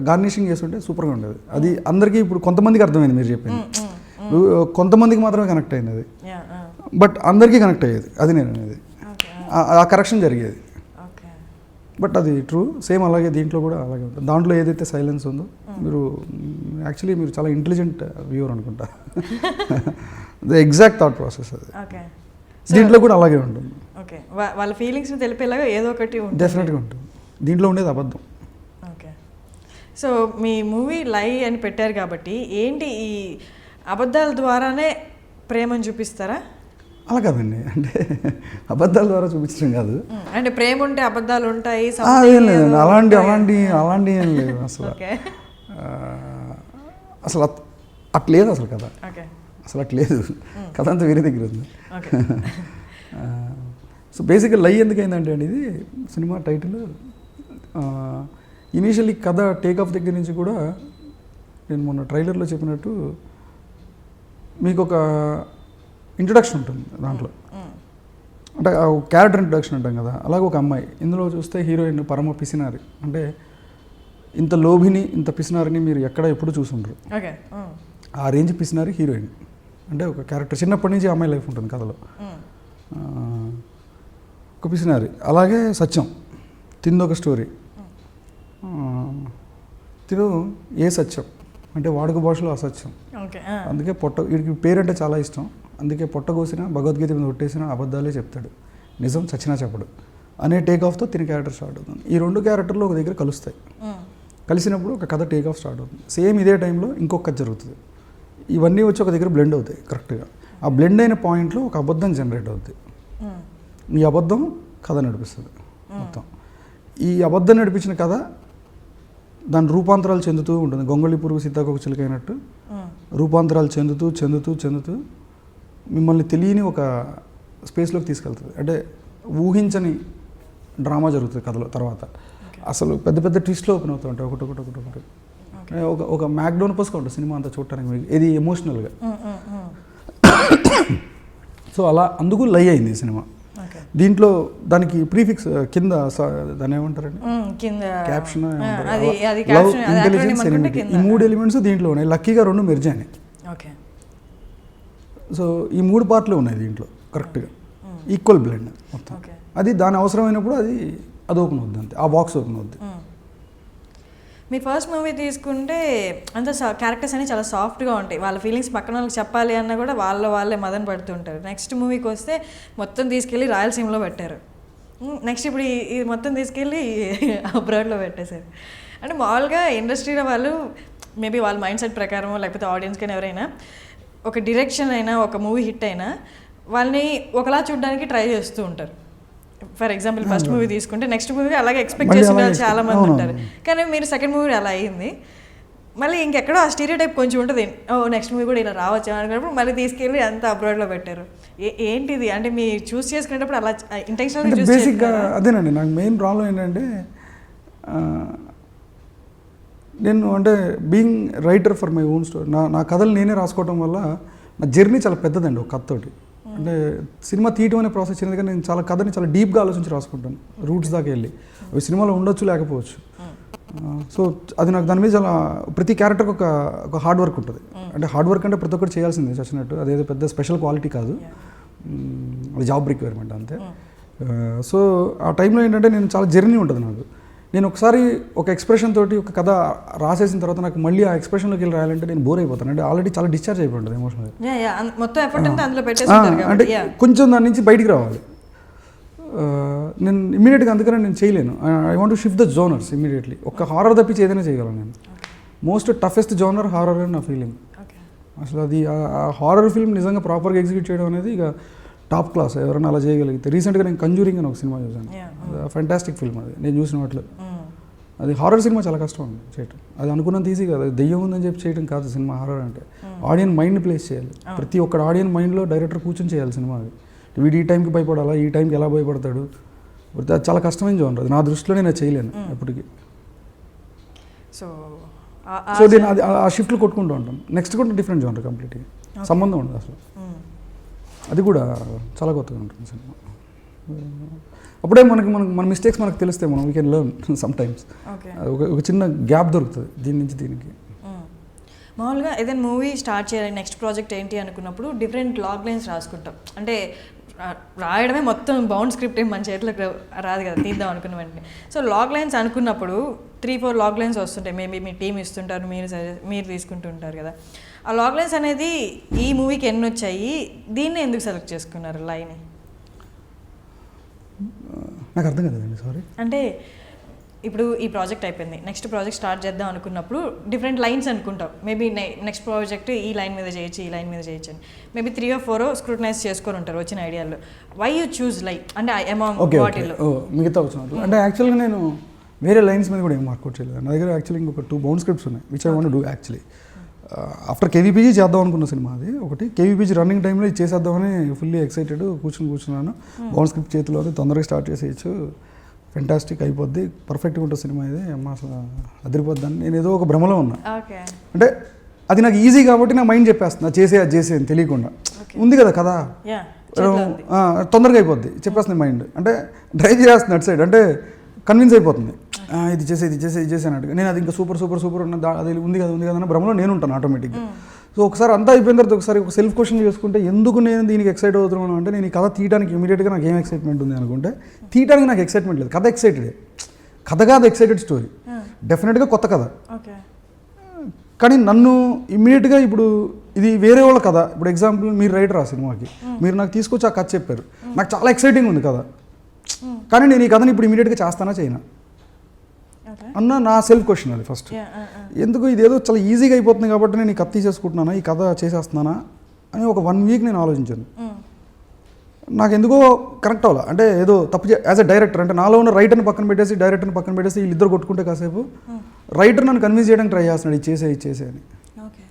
గార్నిషింగ్ చేస్తుంటే సూపర్గా ఉండేది. అది అందరికీ ఇప్పుడు కొంతమందికి అర్థమైంది మీరు చెప్పింది, కొంతమందికి మాత్రమే కనెక్ట్ అయింది అది, బట్ అందరికీ కనెక్ట్ అయ్యేది అది నేను అనేది. ఆ కరెక్షన్ జరిగేది. బట్ అది ట్రూ, సేమ్ అలాగే దీంట్లో కూడా అలాగే ఉంటుంది. దాంట్లో ఏదైతే సైలెన్స్ ఉందో, మీరు యాక్చువల్లీ మీరు చాలా ఇంటెలిజెంట్ వ్యూవర్ అనుకుంటా. ద ఎగ్జాక్ట్ థాట్ ప్రాసెస్ అది. దీంట్లో కూడా అలాగే ఉంటుంది. ఓకే, వాళ్ళ ఫీలింగ్స్ని తెలిపేలాగా ఏదో ఒకటి డెఫినెట్గా ఉంటుంది. దీంట్లో ఉండేది అబద్ధం. ఓకే, సో మీ మూవీ లై అని పెట్టారు కాబట్టి ఏంటి ఈ అబద్ధాల ద్వారానే ప్రేమను చూపిస్తారా? అలా కాదండి, అంటే అబద్ధాల ద్వారా చూపించడం కాదు. అంటే ప్రేమ ఉంటే అబద్ధాలు ఉంటాయి ఏం లేదండి, అలాంటి ఏం లేదు అసలు. అసలు అట్లేదు అసలు కథ. అసలు అట్లేదు కథ అంతా వేరే దగ్గర ఉంది. సో బేసిక్గా లై ఎందుకైందంటే అండి, ఇది సినిమా టైటిల్ ఇనీషియల్లీ కథ టేక్ ఆఫ్ దగ్గర నుంచి కూడా నేను మొన్న ట్రైలర్లో చెప్పినట్టు మీకు ఒక ఇంట్రొడక్షన్ ఉంటుంది దాంట్లో. అంటే క్యారెక్టర్ ఇంట్రొడక్షన్ అంటాం కదా, అలాగే ఒక అమ్మాయి ఇందులో చూస్తే హీరోయిన్ పరమ పిసినారి. అంటే ఇంత లోభిని ఇంత పిసినారిని మీరు ఎక్కడ ఎప్పుడు చూసుంటారు. ఆ రేంజ్ పిసినారి హీరోయిన్. అంటే ఒక క్యారెక్టర్ చిన్నప్పటి నుంచి అమ్మాయి లైఫ్ ఉంటుంది కథలో, ఒక పిసినారి. అలాగే సత్యం, తిందొక స్టోరీ. తిను ఏ సత్యం అంటే వాడుక భాషలో అసత్యం. అందుకే వీడికి పేరంటే చాలా ఇష్టం. అందుకే పొట్ట కోసిన భగవద్గీత మీద కొట్టేసిన అబద్ధాలే చెప్తాడు, నిజం చచ్చినా చెప్పడు అనే టేక్ ఆఫ్తో తిని క్యారెక్టర్ స్టార్ట్ అవుతుంది. ఈ 2 క్యారెక్టర్లు ఒక దగ్గర కలుస్తాయి. కలిసినప్పుడు ఒక కథ టేక్ ఆఫ్ స్టార్ట్ అవుతుంది. సేమ్ ఇదే టైంలో ఇంకొక కథ జరుగుతుంది. ఇవన్నీ వచ్చి ఒక దగ్గర బ్లెండ్ అవుతాయి కరెక్ట్గా. ఆ బ్లెండ్ అయిన పాయింట్లో ఒక అబద్ధం జనరేట్ అవుతుంది. ఈ అబద్ధం కథ నడిపిస్తుంది మొత్తం. ఈ అబద్ధం నడిపించిన కథ దాని రూపాంతరాలు చెందుతూ ఉంటుంది. గొంగళి పురుగు సీతాకోక చిలుక అయినట్టు రూపాంతరాలు చెందుతూ చెందుతూ చెందుతూ మిమ్మల్ని తెలియని ఒక స్పేస్లోకి తీసుకెళ్తుంది. అంటే ఊహించని డ్రామా జరుగుతుంది కథలో. తర్వాత అసలు పెద్ద పెద్ద ట్విస్ట్లు ఓపెన్ అవుతూ ఉంటాయి ఒకటి. ఒక మ్యాక్డోనపస్గా ఉంటుంది సినిమా అంతా చూడటానికి మీకు, ఇది ఎమోషనల్గా. సో అలా అందుకు లై అయింది ఈ సినిమా. దీంట్లో దానికి ప్రీఫిక్స్ కింద దాని ఏమంటారండి, క్యాప్షన్, లవ్, ఇంటెలిజెన్స్, సెరెనిటీ, ఈ 3 ఎలిమెంట్స్ దీంట్లో ఉన్నాయి. లక్కీగా 2 మెర్జ్ అయినాయి. సో ఈ 3 పార్ట్లు ఉన్నాయి దీంట్లో కరెక్ట్గా, ఈక్వల్ బ్లెండ్ మొత్తం. అది దాని అవసరమైనప్పుడు అది ఓపెన్ అవుద్ది, అంతే, ఆ బాక్స్ ఓపెన్ అవుద్ది. మీ ఫస్ట్ మూవీ తీసుకుంటే అంత క్యారెక్టర్స్ అన్ని చాలా సాఫ్ట్గా ఉంటాయి. వాళ్ళ ఫీలింగ్స్ పక్కన వాళ్ళకి చెప్పాలి అన్నా కూడా వాళ్ళే మదన పడుతుంటారు. నెక్స్ట్ మూవీకి వస్తే మొత్తం తీసుకెళ్ళి రాయలసీమలో పెట్టారు. నెక్స్ట్ ఇప్పుడు ఇది మొత్తం తీసుకెళ్ళి అబ్రాడ్లో పెట్టేశారు. అంటే మామూలుగా ఇండస్ట్రీలో వాళ్ళు మేబీ వాళ్ళ మైండ్ సెట్ ప్రకారం, లేకపోతే ఆడియన్స్ కానీ ఎవరైనా ఒక డైరెక్షన్ అయినా ఒక మూవీ హిట్ అయినా వాళ్ళని ఒకలా చూడడానికి ట్రై చేస్తూ ఉంటారు. ఫర్ ఎగ్జాంపుల్ ఫస్ట్ మూవీ తీసుకుంటే నెక్స్ట్ మూవీ అలాగే ఎక్స్పెక్ట్ చేసిన వాళ్ళు చాలా మంది ఉంటారు. కానీ మీరు సెకండ్ మూవీ అలా అయ్యింది. మళ్ళీ ఇంకెక్కడో ఆ స్టీరియో టైప్ కొంచెం ఉంటుంది, నెక్స్ట్ మూవీ కూడా ఇలా రావచ్చు అనుకున్నప్పుడు మళ్ళీ తీసుకెళ్ళి అంతా అబ్రాడ్లో పెట్టారు. ఏంటిది అంటే మీరు చూస్ చేసుకునేటప్పుడు అలా ఇంటెన్షనల్గా చూస్ బేసిక్గా అదేనండి. నాకు మెయిన్ ప్రాబ్లం ఏంటంటే నేను అంటే being writer for my own story, నా కథలు నేనే రాసుకోవడం వల్ల నా జర్నీ చాలా పెద్దదండి ఒక కథతోటి. అంటే సినిమా తీయటం అనే ప్రాసెస్ చిన్నది, కానీ నేను చాలా కథని చాలా డీప్గా ఆలోచించి రాసుకుంటాను, రూట్స్ దాకా వెళ్ళి. అవి సినిమాలో ఉండొచ్చు, లేకపోవచ్చు. సో అది నాకు దాని మీద చాలా, ప్రతి క్యారెక్టర్కి ఒక హార్డ్ వర్క్ ఉంటుంది. అంటే హార్డ్ వర్క్ అంటే ప్రతి ఒక్కటి చేయాల్సిందే చచ్చినట్టు, అదేదో పెద్ద స్పెషల్ క్వాలిటీ కాదు, అది జాబ్ రిక్వైర్మెంట్ అంతే. సో ఆ టైంలో ఏంటంటే నేను చాలా జర్నీ ఉంటుంది నాకు. నేను ఒకసారి ఒక ఎక్స్ప్రెషన్ తోటి ఒక కథ రాసేసిన తర్వాత నాకు మళ్ళీ ఆ ఎక్స్ప్రెషన్లోకి వెళ్ళి రాయాలంటే నేను బోర్ అయిపోతాను. అంటే ఆల్రెడీ చాలా డిశ్చార్జ్ అయిపోయి ఉంటుంది ఎమోషనల్గా. అంటే కొంచెం దాని నుంచి బయటికి రావాలి. నేను ఇమీడియట్గా అందుకనే నేను చేయలేను. I want to shift the genres immediately. ఒక హారర్ తప్పించి ఏదైనా చేయగలను నేను. మోస్ట్ టఫెస్ట్ జోనర్ హారర్ అని నా ఫీలింగ్. అసలు అది ఆ హారర్ ఫిల్మ్ నిజంగా ప్రాపర్గా ఎగ్జిక్యూట్ చేయడం అనేది ఇక టాప్ క్లాస్. ఎవరైనా అలా చేయగలిగితే. రీసెంట్గా నేను కంజూరింగ్ అని ఒక సినిమా చూసాను, ఫ్యాంటాస్టిక్ ఫిల్మ్ అది. నేను చూసిన వాటిలో అది హారర్ సినిమా చాలా కష్టం అండి చేయటం. అది అనుకున్నంత ఈజీ కాదు, దెయ్యం ఉందని చెప్పి చేయడం కాదు సినిమా. హారర్ అంటే ఆడియన్ మైండ్ని ప్లేస్ చేయాలి. ప్రతి ఒక్క ఆడియన్ మైండ్లో డైరెక్టర్ కూర్చొని చేయాలి సినిమా. అది వీడు ఈ టైంకి భయపడాలా, ఈ టైంకి ఎలా భయపడతాడు, అది చాలా కష్టమైన జోనర్. అది నా దృష్టిలో నేను చేయలేను ఎప్పటికీ. సో నేను అది ఆ షిఫ్ట్లు కొట్టుకుంటూ ఉంటాను. నెక్స్ట్ కూడా డిఫరెంట్ జోనర్, కంప్లీట్గా సంబంధం ఉండదు అసలు. అది కూడా చాలా కొత్తగా ఉంటుంది సినిమా. అప్పుడే మన మిస్టేక్స్ మనకు తెలిస్తే మనం we can learn some times. ఒక చిన్న గ్యాప్ దొరుకుతుంది దీని నుంచి దీనికి. మామూలుగా ఏదైనా మూవీ స్టార్ట్ చేయాలి, నెక్స్ట్ ప్రాజెక్ట్ ఏంటి అనుకున్నప్పుడు డిఫరెంట్ లాగ్ లైన్స్ రాసుకుంటాం. అంటే రాయడమే మొత్తం బౌండ్ స్క్రిప్ట్ ఏం మన చేతిలోకి రాదు కదా తీద్దాం అనుకున్న వెంటనే. సో లాగ్ లైన్స్ అనుకున్నప్పుడు 3-4 లాగ్ లైన్స్ వస్తుంటాయి. మేబీ మీ టీం ఇస్తుంటారు, మీరు తీసుకుంటుంటారు కదా. ఆ లాగ్ లైన్స్ అనేది ఈ మూవీకి ఎన్ని వచ్చాయి, దీన్ని ఎందుకు సెలెక్ట్ చేసుకున్నారు లైన్? నాకు అర్థం కదండి, సారీ. అంటే ఇప్పుడు ఈ ప్రాజెక్ట్ అయిపోయింది, నెక్స్ట్ ప్రాజెక్ట్ స్టార్ట్ చేద్దాం అనుకున్నప్పుడు డిఫరెంట్ లైన్స్ అనుకుంటాం. మేబీ నెక్స్ట్ ప్రాజెక్ట్ ఈ లైన్ మీద చేయొచ్చు, ఈ లైన్ మీద చేయొచ్చు అని. మేబీ 3 or 4 స్క్రూటనైజ్ చేసుకొని ఉంటారు వచ్చిన ఐడియాలో. వై యూ చూస్ లైక్ అంటే అమాంగ్ వాటిల్లో మిగతా వచ్చినట్లు? అంటే యాక్చువల్గా నేను వేరే లైన్స్ మీద కూడా ఏం వర్కౌట్ చేయలేదు. నా దగ్గర యాక్చువల్లీ ఇంకొక 2 బౌండ్ స్క్రిప్ట్స్ ఉన్నాయి which I want to do actually. After KVPG చేద్దాం అనుకున్న సినిమా అది ఒకటి. కేవీపీజీ రన్నింగ్ టైంలో ఇది చేసేద్దామని ఫుల్లీ ఎక్సైటెడ్ కూర్చున్నాను. బౌండ్ స్క్రిప్ట్ చేతిలో తొందరగా స్టార్ట్ చేసేయచ్చు, ఫెంటాస్టిక్ అయిపోద్ది, పర్ఫెక్ట్గా ఉంటుంది సినిమా ఇది, అమ్మ అసలు అదిరిపోద్ది అని నేను ఏదో ఒక భ్రమలో ఉన్నా. అంటే అది నాకు ఈజీ కాబట్టి నా మైండ్ చెప్పేస్తుంది అది చేసే అని తెలియకుండా. ఉంది కదా కదా, తొందరగా అయిపోద్ది చెప్పేస్తుంది మైండ్. అంటే డ్రైవ్ చేస్తుంది అటు సైడ్, అంటే కన్విన్స్ అయిపోతుంది ఇది చేసే అన్నట్టుగా. నేను అది ఇంకా సూపర్ అది ఉంది కదా అన్న భ్రమలో నేను ఉంటాను ఆటోమేటిక్గా. సో ఒకసారి అంతా అయిపోయిన తర్వాత ఒకసారి ఒక సెల్ఫ్ క్వశ్చన్ చేసుకుంటే ఎందుకు నేను దీనికి ఎక్సైట్ అవుతున్నాను అంటే, నేను ఈ కథ తీయడానికి ఇమీడియట్గా నాకు ఏం ఎక్సైట్మెంట్ ఉంది అనుకుంటే, తీయడానికి నాకు ఎక్సైట్మెంట్ లేదు, కథ ఎక్సైటెడే. కథ కాదు ఎక్సైటెడ్ స్టోరీ, డెఫినెట్గా కొత్త కథ. కానీ నన్ను ఇమీడియట్గా ఇప్పుడు ఇది వేరే వాళ్ళ కథ. ఇప్పుడు ఎగ్జాంపుల్ మీరు రైటర్ ఆ సినిమాకి, మీరు నాకు తీసుకొచ్చి ఆ కథ చెప్పారు, నాకు చాలా ఎక్సైటింగ్ ఉంది కథ, కానీ నేను ఈ కథని ఇప్పుడు ఇమీడియట్గా చేస్తానా చేయనా అన్న నా సెల్ఫ్ క్వశ్చన్ అది ఫస్ట్. ఎందుకు ఇదేదో చాలా ఈజీగా అయిపోతుంది కాబట్టి నేను ఈ కథ తీసేసుకుంటున్నానా, ఈ కథ చేసేస్తున్నానా అని ఒక 1 week నేను ఆలోచించాను. నాకు ఎందుకో కనెక్ట్ అవ్వాలి. అంటే ఏదో తప్పు యాజ్ ఎ డైరెక్టర్, అంటే నాలో ఉన్న రైటర్ని పక్కన పెట్టేసి డైరెక్టర్ని పక్కన పెట్టేసి వీళ్ళిద్దరు కొట్టుకుంటే కాసేపు రైటర్ నన్ను కన్విన్స్ చేయడానికి ట్రై చేస్తున్నాడు ఇది చేసే అని ఓకే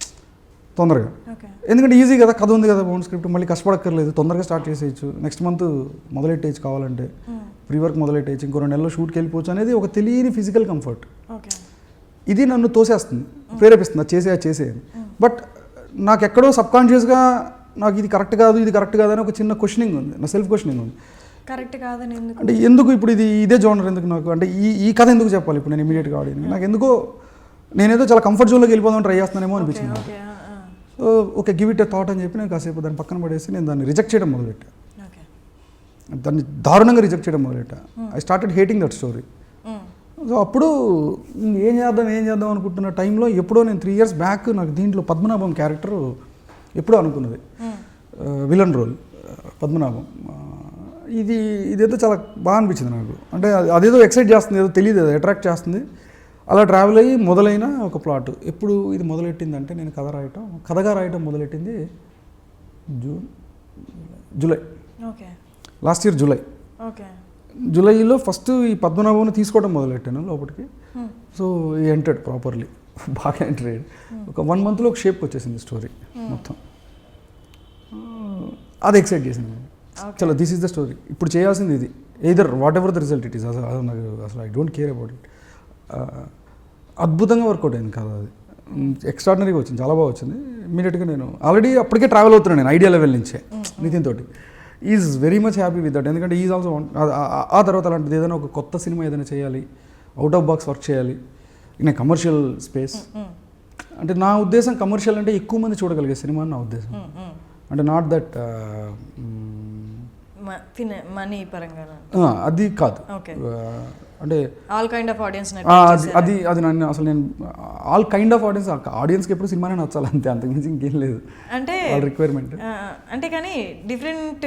తొందరగా. ఓకే ఎందుకంటే ఈజీ కదా, కథ ఉంది కదా, బౌండ్ స్క్రిప్ట్, మళ్ళీ కష్టపడక్కర్లేదు, తొందరగా స్టార్ట్ చేసేయచ్చు, నెక్స్ట్ మంత్ మొదలెట్టేయచ్చు, కావాలంటే ప్రీ వర్క్ మొదలెట్టేయచ్చు, ఇంకో 2 నెలల్లో షూట్కి వెళ్ళిపోవచ్చు అనేది ఒక తెలియని ఫిజికల్ కంఫర్ట్. ఓకే ఇది నన్ను తోసేస్తుంది, ప్రేరేపిస్తుంది, అది చేసే అని. బట్ నాకు ఎక్కడో సబ్కాన్షియస్గా నాకు ఇది కరెక్ట్ కాదు అని ఒక చిన్న క్వశ్చనింగ్ ఉంది, నా సెల్ఫ్ క్వశ్చనింగ్ ఉంది. కరెక్ట్ కాదని ఎందుకు? అంటే ఎందుకు ఇప్పుడు ఇదే జోనర్ ఎందుకు నాకు, అంటే ఈ కథ ఎందుకు చెప్పాలి ఇప్పుడు నేను ఇమీడియట్గా ఆడియన్స్? నాకు ఎందుకో నేనేదో చాలా కంఫర్ట్ జోన్లోకి వెళ్ళిపోదాం ట్రై చేస్తున్నానేమో అనిపించింది. So okay, give it a thought అని చెప్పి నేను కాసేపు దాన్ని పక్కన పడేసి నేను దాన్ని రిజెక్ట్ చేయడం మొదలెట్టా. దాన్ని దారుణంగా రిజెక్ట్ చేయడం మొదలెట్టా. I started hating that story. So అప్పుడు ఏం చేద్దాం అనుకుంటున్న టైంలో ఎప్పుడో నేను 3 years బ్యాక్ నాకు దీంట్లో పద్మనాభం క్యారెక్టర్ ఎప్పుడో అనుకున్నది, విలన్ రోల్ పద్మనాభం. ఇదేదో చాలా బాగా అనిపించింది నాకు. అంటే అదేదో ఎక్సైట్ చేస్తుంది, ఏదో తెలియదు, ఏదో అట్రాక్ట్ చేస్తుంది. అలా ట్రావెల్ అయ్యి మొదలైన ఒక ప్లాట్. ఎప్పుడు ఇది మొదలెట్టిందంటే నేను కథగా రాయటం మొదలెట్టింది జూలై, లాస్ట్ ఇయర్ జూలై. జూలైలో ఫస్ట్ ఈ పద్మనాభంని తీసుకోవడం మొదలెట్టాను లోపలికి. సో ఈ ఎంటర్డ్ ప్రాపర్లీ, బాగా ఎంటర్ అయ్యాడు. ఒక 1 monthలో ఒక షేప్కి వచ్చేసింది స్టోరీ మొత్తం. అది ఎక్సైట్ చేసింది. చలో దిస్ ఈజ్ ద స్టోరీ, ఇప్పుడు చేయాల్సింది ఇది, either whatever the result it is. అసలు I don't care about it. అద్భుతంగా వర్కౌట్ అయింది కదా, అది ఎక్స్ట్రాడినరీగా వచ్చింది, చాలా బాగా వచ్చింది. ఇమీడియట్గా నేను ఆల్రెడీ అప్పటికే ట్రావెల్ అవుతున్నాను నేను ఐడియా లెవెల్ నుంచే నితిన్ తోటి. Is very much happy with that. ఎందుకంటే ఈజ్ ఆల్సో ఆ తర్వాత అలాంటిది ఏదైనా ఒక కొత్త సినిమా ఏదైనా చేయాలి, అవుట్ ఆఫ్ బాక్స్ వర్క్ చేయాలి ఇన్ ఏ కమర్షియల్ స్పేస్. అంటే నా ఉద్దేశం కమర్షియల్ అంటే ఎక్కువ మంది చూడగలిగే సినిమా అని నా ఉద్దేశం. అంటే నాట్ దట్ మనీ పరంగా అది కాదు. అంటే ఆల్ కైండ్ ఆఫ్ ఆడియన్స్ అది నన్ను అసలు నేను ఆల్ కైండ్ ఆఫ్ ఆడియన్స్కి ఎప్పుడు సినిమానే నచ్చాలి అంతే, అంతకుమించి ఇంకేం లేదు. అంటే రిక్వైర్మెంట్ అంటే కానీ డిఫరెంట్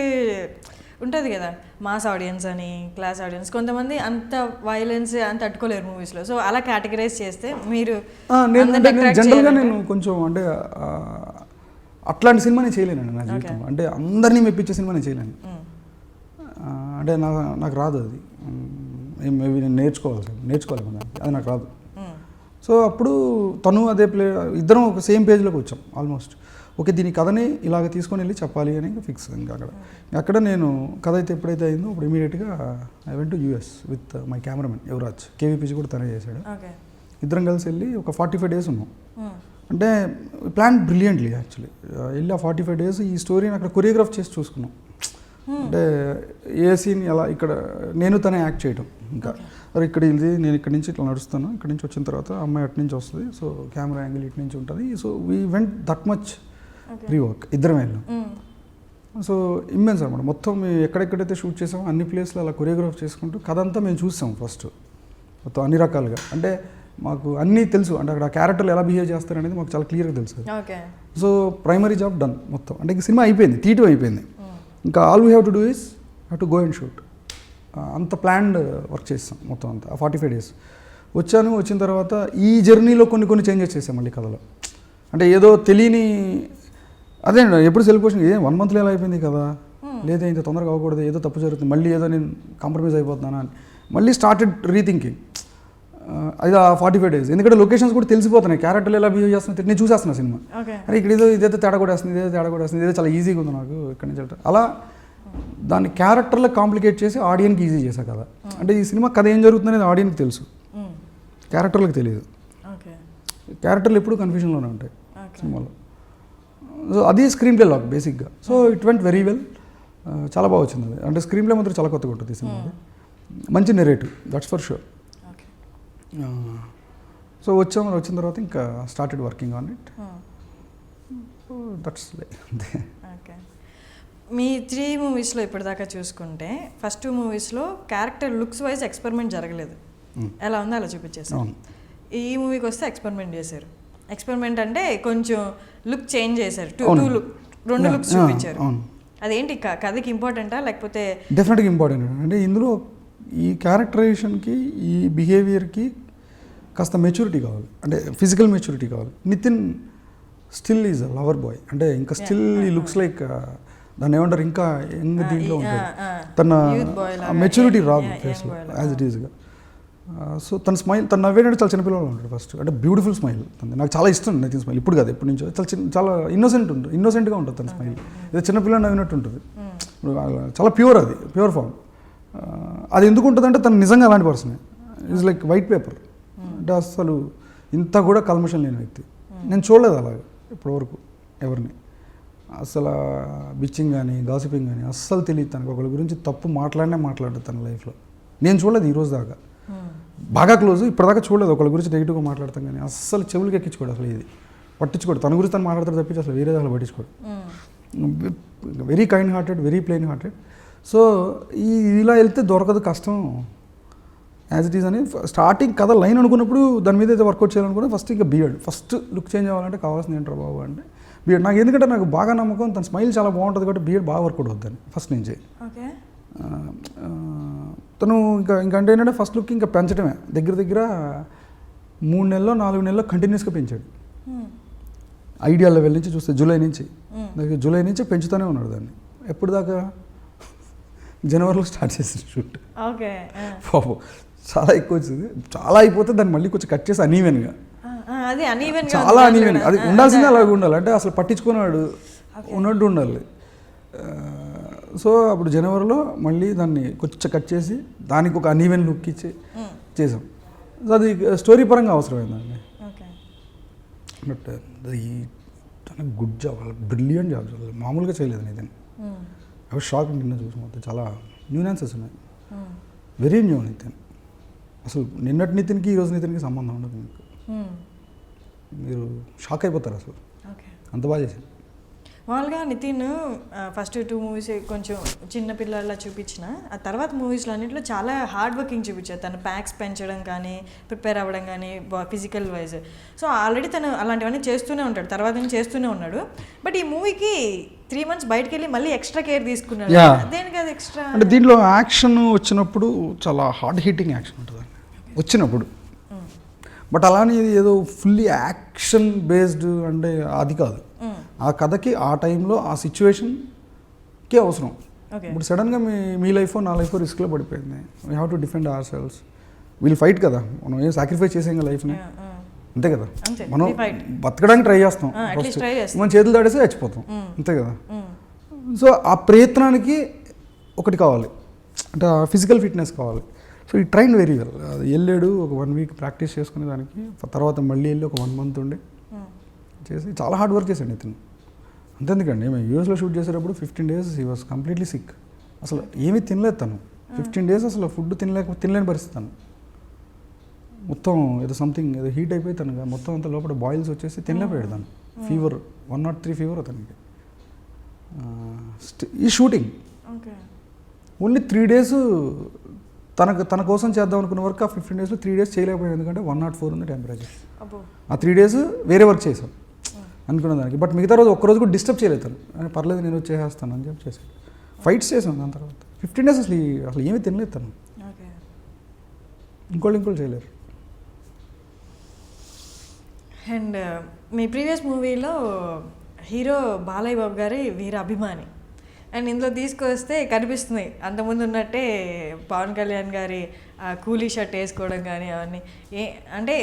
ఉంటుంది కదా, మాస్ ఆడియన్స్ అని, క్లాస్ ఆడియన్స్. కొంతమంది అంత వైలెన్స్ అంత తట్టుకోలేరు మూవీస్లో. సో అలా కేటగరైజ్ చేస్తే మీరు జనరల్గా నేను కొంచెం అంటే అట్లాంటి సినిమా నేను చేయలేను నా జీవితంలో. అంటే అందరినీ మెప్పించే సినిమా నేను చేయలేను. అంటే నాకు రాదు అది. మేబీ నేను నేర్చుకోవాలి అది నాకు రాదు. సో అప్పుడు తను అదే ఇద్దరం ఒక సేమ్ పేజ్లోకి వచ్చాం ఆల్మోస్ట్. ఓకే, దీని కథని ఇలాగ తీసుకొని వెళ్ళి చెప్పాలి అని ఫిక్స్. ఇంకా అక్కడ నేను కథ అయితే ఎప్పుడైతే అయిందో అప్పుడు ఇమీడియట్గా I went to US with my cameraman Yuvraj. KVPG కూడా తనే చేశాడు. ఇద్దరం కలిసి వెళ్ళి ఒక 45 days ఉన్నాం. అంటే ప్లాన్ బ్రిలియంట్లీ యాక్చువల్లీ. వెళ్ళి ఆ 45 days ఈ స్టోరీని అక్కడ కొరియోగ్రాఫ్ చేసి చూసుకున్నాం. అంటే ఏ సీన్ ఎలా ఇక్కడ నేను తనే యాక్ట్ చేయటం. ఇంకా ఇక్కడ ఇది నేను ఇక్కడ నుంచి ఇట్లా నడుస్తాను, ఇక్కడ నుంచి వచ్చిన తర్వాత అమ్మాయి అటు నుంచి వస్తుంది, సో కెమెరా యాంగిల్ ఇటు నుంచి ఉంటుంది. So we went that much pre work, ఇద్దరం వెళ్ళాం. సో ఇమ్మెన్స్ అనమాట. మొత్తం మేము ఎక్కడెక్కడైతే షూట్ చేసామో అన్ని ప్లేస్లో అలా కొరియోగ్రాఫ్ చేసుకుంటూ కథ అంతా మేము చూసాం ఫస్ట్ మొత్తం అన్ని రకాలుగా. అంటే మాకు అన్నీ తెలుసు, అంటే అక్కడ క్యారెక్టర్లు ఎలా బిహేవ్ చేస్తారు అనేది మాకు చాలా క్లియర్గా తెలుసు. సో ప్రైమరీ జాబ్ డన్ మొత్తం. అంటే ఇంక సినిమా అయిపోయింది, తీయటం అయిపోయింది. ఇంకా all we have to do is have to go and shoot. అంత ప్లాన్డ్ వర్క్ చేస్తాం మొత్తం అంతా 45 days. వచ్చిన తర్వాత ఈ జర్నీలో కొన్ని చేంజెస్ చేసాం మళ్ళీ కథలో. అంటే ఏదో తెలియని అదే ఎప్పుడు సెల్ఫ్ క్వశ్చన్, 1 monthలో ఎలా అయిపోయింది కదా, లేదా ఇంత తొందరగా అవ్వకూడదు, ఏదో తప్పు జరుగుతుంది, మళ్ళీ ఏదో నేను కాంప్రమైజ్ అయిపోతున్నానా అని మళ్ళీ స్టార్టెడ్ రీథింకింగ్. అది 45 days. ఎందుకంటే లొకేషన్స్ కూడా తెలిసిపోతున్నాయి, క్యారెక్టర్లు ఎలా బిహేవ్ చేస్తున్నా నేను చూసేస్తున్నా సినిమా. అరే ఇక్కడ ఇదేదో తేడా కూడా వస్తుంది, ఇదేదో చాలా ఈజీగా ఉంది నాకు ఇక్కడ నుంచి. అలా దాన్ని క్యారెక్టర్లో కాంప్లికేట్ చేసి ఆడియన్కి ఈజీ చేశా కదా. అంటే ఈ సినిమా కథ ఏం జరుగుతుంది అనేది ఆడియన్కి తెలుసు, క్యారెక్టర్లకు తెలియదు. క్యారెక్టర్లు ఎప్పుడు కన్ఫ్యూజన్లోనే ఉంటాయి సినిమాలో. సో అది స్క్రీన్ ప్లే లాక్ బేసిక్గా. So it went very well, చాలా బాగా వచ్చింది అది. అంటే స్క్రీన్ ప్లే మాత్రం చాలా కొత్తగా ఉంటుంది ఈ సినిమాది, మంచి narrative, that's for sure. So వచ్చిన తర్వాత ఇంకా started working on it. So that's అంతే. మీ 3 moviesలో ఇప్పటిదాకా చూసుకుంటే ఫస్ట్ 2 moviesలో క్యారెక్టర్ లుక్స్ వైజ్ ఎక్స్పెరిమెంట్ జరగలేదు, ఎలా ఉందో అలా చూపించేసారు. ఈ మూవీకి వస్తే ఎక్స్పెరిమెంట్ చేశారు. ఎక్స్పెరిమెంట్ అంటే కొంచెం లుక్ చేంజ్ చేశారు, 2 looks చూపించారు. అదేంటి కథకి ఇంపార్టెంటా లేకపోతే? డెఫినెట్గా ఇంపార్టెంట్. అంటే ఇందులో ఈ క్యారెక్టరైజేషన్కి ఈ బిహేవియర్కి కాస్త మెచ్యూరిటీ కావాలి, అంటే ఫిజికల్ మెచ్యూరిటీ కావాలి. Nithin still is a lover boy, అంటే ఇంకా స్టిల్ ఈ లుక్స్ లైక్ దాన్ని ఏమంటారు ఇంకా యంగ్ దీంట్లో ఉంటుంది. తన మెచ్యూరిటీ రాదు ఫేస్లో యాజ్ ఇట్ ఈస్గా. సో తన స్మైల్, తను నవ్వేటంటే చాలా చిన్నపిల్లలు ఉంటాడు ఫస్ట్, అంటే బ్యూటిఫుల్ స్మైల్ తనది. నాకు చాలా ఇష్టం నితిన్ స్మైల్, ఇప్పుడు కాదు ఎప్పటి నుంచో. చాలా ఇన్నోసెంట్గా ఉంటుంది తన స్మైల్, ఏదో చిన్నపిల్లలు నవ్వినట్టు ఉంటుంది. చాలా ప్యూర్, అది ప్యూర్ ఫామ్. అది ఎందుకు ఉంటుందంటే తను నిజంగా అలాంటి పర్సనే. ఈజ్ లైక్ వైట్ పేపర్, అంటే అసలు ఇంత కూడా కల్మషం లేని వ్యక్తి. నేను చూడలేదు అలాగే ఇప్పటివరకు ఎవరిని. అసలు బిచ్చింగ్ కానీ గాసిపింగ్ కానీ అస్సలు తెలియదు తనకు. ఒకరి గురించి తప్పు మాట్లాడదు తన లైఫ్లో. నేను చూడలేదు ఈ రోజు దాకా. బాగా క్లోజ్, ఇప్పటిదాకా చూడలేదు ఒకరి గురించి నెగిటివ్గా మాట్లాడతాం కానీ అస్సలు చెవులకి ఎక్కించుకోడు. అసలు ఇది పట్టించుకోడు, తన గురించి తను మాట్లాడతాడు తప్పించి అసలు వేరే దాకా పట్టించుకోడు. Very kind hearted, very plain hearted. So ఇలా వెళ్తే దొరకదు, కష్టం యాజ్ ఇట్ ఈస్ అని స్టార్టింగ్ కథ లైన్ అనుకున్నప్పుడు దాని మీద అయితే వర్కౌట్ చేయాలనుకున్నా. ఫస్ట్ ఇంకా బియర్డ్, ఫస్ట్ లుక్ చేంజ్ అవ్వాలంటే కావాల్సింది ఏంటారు బాబు అంటే బియర్డ్. నాకు ఎందుకంటే నాకు బాగా నమ్మకం తన స్మైల్ చాలా బాగుంటుంది కాబట్టి బియర్డ్ బాగా వర్కౌట్ అవుతుంది ఫస్ట్ నుంచి. తను ఇంకంటే ఏంటంటే ఫస్ట్ లుక్ ఇంకా పెంచడమే, దగ్గర 3 నెలల్లో 4 నెలల్లో కంటిన్యూస్గా పెంచాడు. ఐడియల్ లెవెల్ నుంచి చూస్తే జూలై నుంచి పెంచుతూనే ఉన్నాడు దాన్ని. ఎప్పుడు దాకా జనవరిలో స్టార్ట్ చేసిన షూట్. పాపం చాలా ఎక్కువ వచ్చింది, చాలా అయిపోతే దాన్ని మళ్ళీ కొంచెం కట్ చేసి అనీవెన్గా, చాలా అనీవెన్. అది ఉండాల్సిందే, అలాగే ఉండాలి. అంటే అసలు పట్టించుకున్నాడు ఉన్నట్టు ఉండాలి. సో అప్పుడు జనవరిలో మళ్ళీ దాన్ని కొంచెం కట్ చేసి దానికి ఒక అనీవెన్ లుక్ ఇచ్చి చేసాం. అది స్టోరీ పరంగా అవసరమైందండి. బట్ అది గుడ్ జాబ్, బ్రిలియంట్ జాబ్, మామూలుగా చేయలేదు నితిన్. అవి షాక్ నిన్న చూసి మొత్తం చాలా న్యూనాన్సెస్ ఉన్నాయి. Very new Nithin. అసలు నిన్నటి నితిన్కి ఈరోజు నితిన్కి సంబంధం ఉండదు. మీకు మీరు షాక్ అయిపోతారు అసలు, అంత బాగా చేశాను. మామూలుగా నితిన్ ఫస్ట్ 2 మూవీస్ కొంచెం చిన్న పిల్లల్లా చూపించిన, ఆ తర్వాత మూవీస్లో అన్నింటిలో చాలా హార్డ్ వర్కింగ్ చూపించారు. తను ప్యాక్స్ పెంచడం కానీ, ప్రిపేర్ అవ్వడం కానీ, ఫిజికల్ వైజ్. సో ఆల్రెడీ తను అలాంటివన్నీ చేస్తూనే ఉంటాడు, తర్వాత నుంచి చేస్తూనే ఉన్నాడు. బట్ ఈ మూవీకి 3 months బయటకు వెళ్ళి మళ్ళీ ఎక్స్ట్రా కేర్ తీసుకున్నాడు. దేనికి అది ఎక్స్ట్రా అంటే దీంట్లో యాక్షన్ వచ్చినప్పుడు చాలా హార్డ్ హిట్టింగ్ యాక్షన్ ఉంటుంది వచ్చినప్పుడు. బట్ అలానే ఇది ఏదో ఫుల్లీ యాక్షన్ బేస్డ్ అంటే అది కాదు. ఆ కథకి ఆ టైంలో ఆ సిచ్యువేషన్కి అవసరం. ఇప్పుడు సడన్గా మీ లైఫ్ నా లైఫ్ రిస్క్లో పడిపోయింది. We have to defend ourselves. వీళ్ళు ఫైట్ కదా, మనం ఏం సాక్రిఫైస్ చేసాం లైఫ్ని, అంతే కదా. మనం బతకడానికి ట్రై చేస్తాం, మనం చేతులు దాడేసి చచ్చిపోతాం, అంతే కదా. సో ఆ ప్రయత్నానికి ఒకటి కావాలి, అంటే ఫిజికల్ ఫిట్నెస్ కావాలి. సో ఈ ట్రైన్ వెరీ వెల్. వెళ్ళాడు, ఒక 1 week ప్రాక్టీస్ చేసుకునే దానికి, తర్వాత మళ్ళీ వెళ్ళి ఒక 1 month ఉండి చేసి చాలా హార్డ్ వర్క్ చేశాడు నితిన్. అంతెందుకండి, మేము యూఎస్లో షూట్ చేసేటప్పుడు 15 days he was completely sick. అసలు ఏమీ తినలేదు తను 15 days, అసలు ఫుడ్ తినలేని పరిస్థితి తను. మొత్తం ఏదో హీట్ అయిపోయి తను మొత్తం అంతా లోపల బాయిల్స్ వచ్చేసి తినలేకపోయాడు తను. ఫీవర్ 103 ఫీవర్ అతనికి. ఈ షూటింగ్ ఓన్లీ 3 days తన కోసం చేద్దాం అనుకున్న వర్క్ ఆ 15 daysలో 3 days చేయలేకపోయాడు. ఎందుకంటే 104 ఉంది టెంపరేచర్. ఆ 3 days వేరే వర్క్ చేసాం అనుకున్న దానికి. బట్ మిగతా రోజు ఒక్కరోజు కూడా డిస్టర్బ్ చేయలేదు తను. పర్లేదు నేను చేసేస్తాను అని చెప్పి చేశాను. ఫైట్స్ చేసాం దాని తర్వాత. 15 days అసలు ఏమీ తినలేదు తను. ఇంకోళ్ళు చేయలేరు. అండ్ మీ ప్రీవియస్ మూవీలో హీరో బాలయ్య బాబు గారి వీర అభిమాని, అండ్ ఇందులో తీసుకొస్తే కనిపిస్తుంది అంతకుముందు ఉన్నట్టే పవన్ కళ్యాణ్ గారి కూలీ షర్ట్ వేసుకోవడం కానీ అవన్నీ. అంటే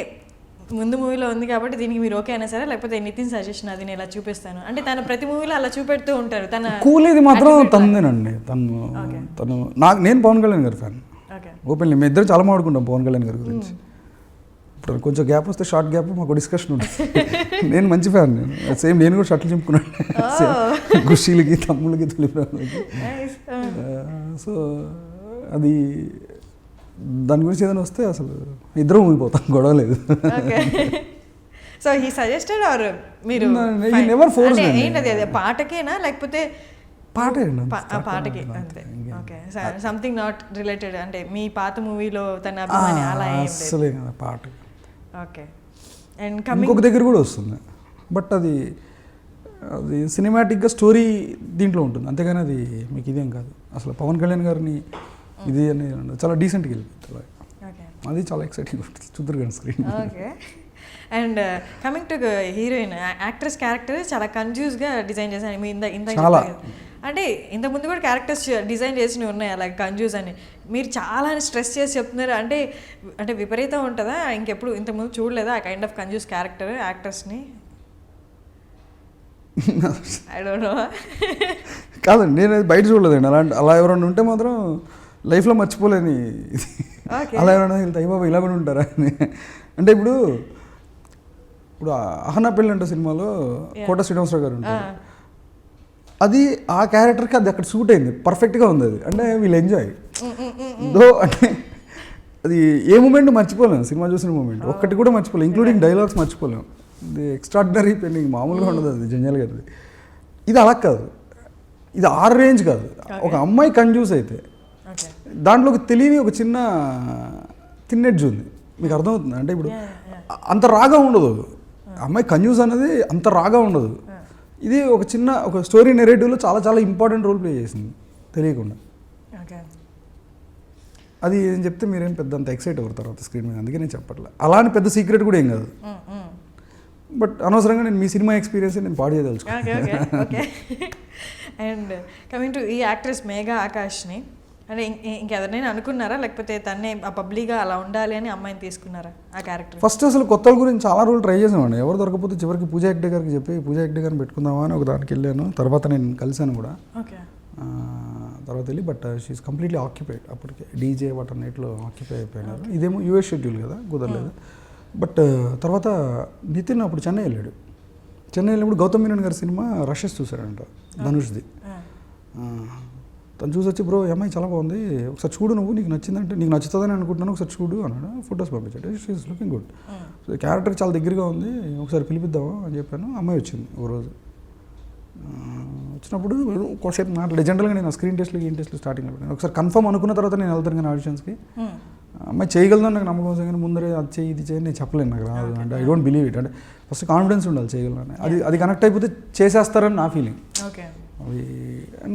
ముందు మూవీలో ఉంది కాబట్టి దీనికి మీరు ఓకే అయినా సరే, లేకపోతే నితిన్ సజెషన్ అది నేను ఇలా చూపిస్తాను అంటే తను ప్రతి మూవీలో అలా చూపెడుతూ ఉంటారు. తన కూలీది మాత్రం తనదేనండి. నేను పవన్ కళ్యాణ్ గారి ఫ్యాన్. ఓపెన్లీ మేము ఇద్దరు చాలా మాట్లాడుకుంటాం పవన్ కళ్యాణ్ గారి గురించి. ఇప్పుడు కొంచెం గ్యాప్ వస్తే షార్ట్ గ్యాప్ మాకు డిస్కషన్ ఉంటుంది. నేను మంచి ఫ్యాన్, సేమ్ నేను కూడా షర్ట్లు చింపుకున్నాను గుషీలకి, తమ్ముళ్ళకి, తొలిపురాలకి. సో అది దాని గురించి ఏదైనా వస్తే అసలు ఇద్దరం ఊగిపోతాం, గొడవ లేదు. సో హీ సజెస్టెడ్ ఆర్ మీరు నెవర్ ఫోర్స్ ఏంటది, అది పాటకేనా లేకపోతే పాటకి అంతే? ఓకే, సంథింగ్ నాట్ రిలేటెడ్ అంటే మీ పాత మూవీలో తన అభిమాని అలా అసలే కదా పాట. ఓకే. అండ్ ఇంకొక దగ్గర కూడా వస్తుంది, బట్ అది సినిమాటిక్గా స్టోరీ దీంట్లో ఉంటుంది, అంతేగాని అది మీకు ఇదేం కాదు. అసలు పవన్ కళ్యాణ్ గారిని ఇది అనేది చాలా డీసెంట్గా వెళ్ళిపోతుంది. అది చాలా ఎక్సైటింగ్ ఉంటుంది, చూద్దరు కానీ screen. Okay. And coming to heroine, actress character చాలా కన్ఫ్యూజ్గా డిజైన్ చేశాను. మీ ఇంత అంటే ఇంతకుముందు కూడా క్యారెక్టర్స్ డిజైన్ చేసినవి ఉన్నాయి అలాగే కంజూస్ అని, మీరు చాలా స్ట్రెస్ చేసి చెప్తున్నారు. అంటే అంటే విపరీతం ఉంటుందా? ఇంకెప్పుడు ఇంతకుముందు చూడలేదా ఆ కైండ్ ఆఫ్ కంజూస్ క్యారెక్టర్ యాక్టర్స్ని? I don't know. కాదండి, నేను అది బయట చూడలేదండి. అలా ఎవరైనా ఉంటే మాత్రం లైఫ్లో మర్చిపోలేని అలా ఎవరైనా వెళ్తాయి బాబా ఇలా కూడా ఉంటారా అని. అంటే ఇప్పుడు అహనా పెళ్ళి అంటే సినిమాలో కోట శ్రీనివాసరావు గారు ఉంటారు. అది ఆ క్యారెక్టర్కి అది అక్కడ సూట్ అయింది, పర్ఫెక్ట్గా ఉంది అది. అంటే వీళ్ళు ఎంజాయ్ దో అంటే అది ఏ మూమెంట్ మర్చిపోలేము, సినిమా చూసిన మూమెంట్ ఒక్కటి కూడా మర్చిపోలేము, ఇంక్లూడింగ్ డైలాగ్స్ మర్చిపోలేము. ఇది ఎక్స్ట్రాడినరీ పెయింటింగ్, మామూలుగా ఉండదు అది జంజల్ గారిది. ఇది అలా కాదు, ఇది ఆర్ రేంజ్ కాదు. ఒక అమ్మాయి కన్ఫ్యూజ్ అయితే దాంట్లోకి తెలియని ఒక చిన్న తిన్నెడ్జ్ ఉంది, మీకు అర్థమవుతుంది. అంటే ఇప్పుడు అంత రాగా ఉండదు అమ్మాయి కన్ఫ్యూజ్ అనేది, అంత రాగా ఉండదు. ఇది ఒక చిన్న ఒక స్టోరీ నెరేటివ్లో చాలా చాలా ఇంపార్టెంట్ రోల్ ప్లే చేసింది తెలియకుండా. అది ఏం చెప్తే మీరేం పెద్ద అంత ఎక్సైట్ అవుతారు తర్వాత స్క్రీన్ మీద, అందుకే నేను చెప్పట్లే. అలా అని పెద్ద సీక్రెట్ కూడా ఏం కాదు, బట్ అనవసరంగా నేను మీ సినిమా ఎక్స్పీరియన్స్ నేను పాడు చేయదలుచుకున్నాను. ఓకే. అండ్ కమింగ్ టు ఈ యాక్ట్రెస్ మేఘా ఆకాష్ని, అంటే ఇంకెవరినైనా అనుకున్నారా, లేకపోతే తన్నే ఆ పబ్లిక్గా అలా ఉండాలి అని అమ్మాయిని తీసుకున్నారా ఆ క్యారెక్టర్? ఫస్ట్ అసలు కొత్త గురించి చాలా రోజులు ట్రై చేసామండి, ఎవరు దొరకపోతే చివరికి పూజా హెగ్డే గారికి చెప్పి పూజా హెగ్డే గారిని పెట్టుకుందామా అని ఒక దానికి వెళ్ళాను. తర్వాత నేను కలిశాను కూడా. ఓకే. తర్వాత వెళ్ళి బట్ షీఈస్ కంప్లీట్లీ ఆక్యుపైడ్. అప్పటికే డీజే వాటన్నిటిలో ఆక్యుపై అయిపోయినారు. ఇదేమో యూఎస్ షెడ్యూల్ కదా, కుదరలేదు. బట్ తర్వాత నితిన్ అప్పుడు చెన్నై వెళ్ళాడు. చెన్నై వెళ్ళినప్పుడు గౌతమ్ మీనన్ గారి సినిమా రషెస్ చూశాడంట, ధనుష్ది. తను చూసి వచ్చి బ్రో అమ్మాయి చాలా బాగుంది, ఒకసారి చూడు, నువ్వు నీకు నచ్చిందంటే నీకు నచ్చుతుందని అనుకుంటున్నాను, ఒకసారి చూడు అన్నాడు. ఫొటోస్ పంపించాడు. She's looking good, so character చాలా దగ్గరగా ఉంది, ఒకసారి పిలిపిద్దాము అని చెప్పాను. అమ్మాయి వచ్చింది ఒకరోజు. వచ్చినప్పుడు ఒకసేపు మాట్లాడే జనరల్గా నేను స్క్రీన్ టెస్ట్లు టెస్ట్లు స్టార్టింగ్లో పెట్టాను. ఒకసారి కన్ఫర్మ్ అనుకున్న తర్వాత నేను వెళ్తాను కానీ ఆడిషన్స్కి. అమ్మాయి చేయగలదని నాకు నమ్మకం వస్తుంది కానీ ముందరే అది చేయి ఇది చేయి నేను చెప్పలేను, నాకు రాదు. అంటే ఐ డోంట్ బిలీవ్ ఇట్. అంటే ఫస్ట్ కాన్ఫిడెన్స్ ఉండాలి చేయగలని. అది కనెక్ట్ అయిపోతే చేసేస్తారని నా ఫీలింగ్, అది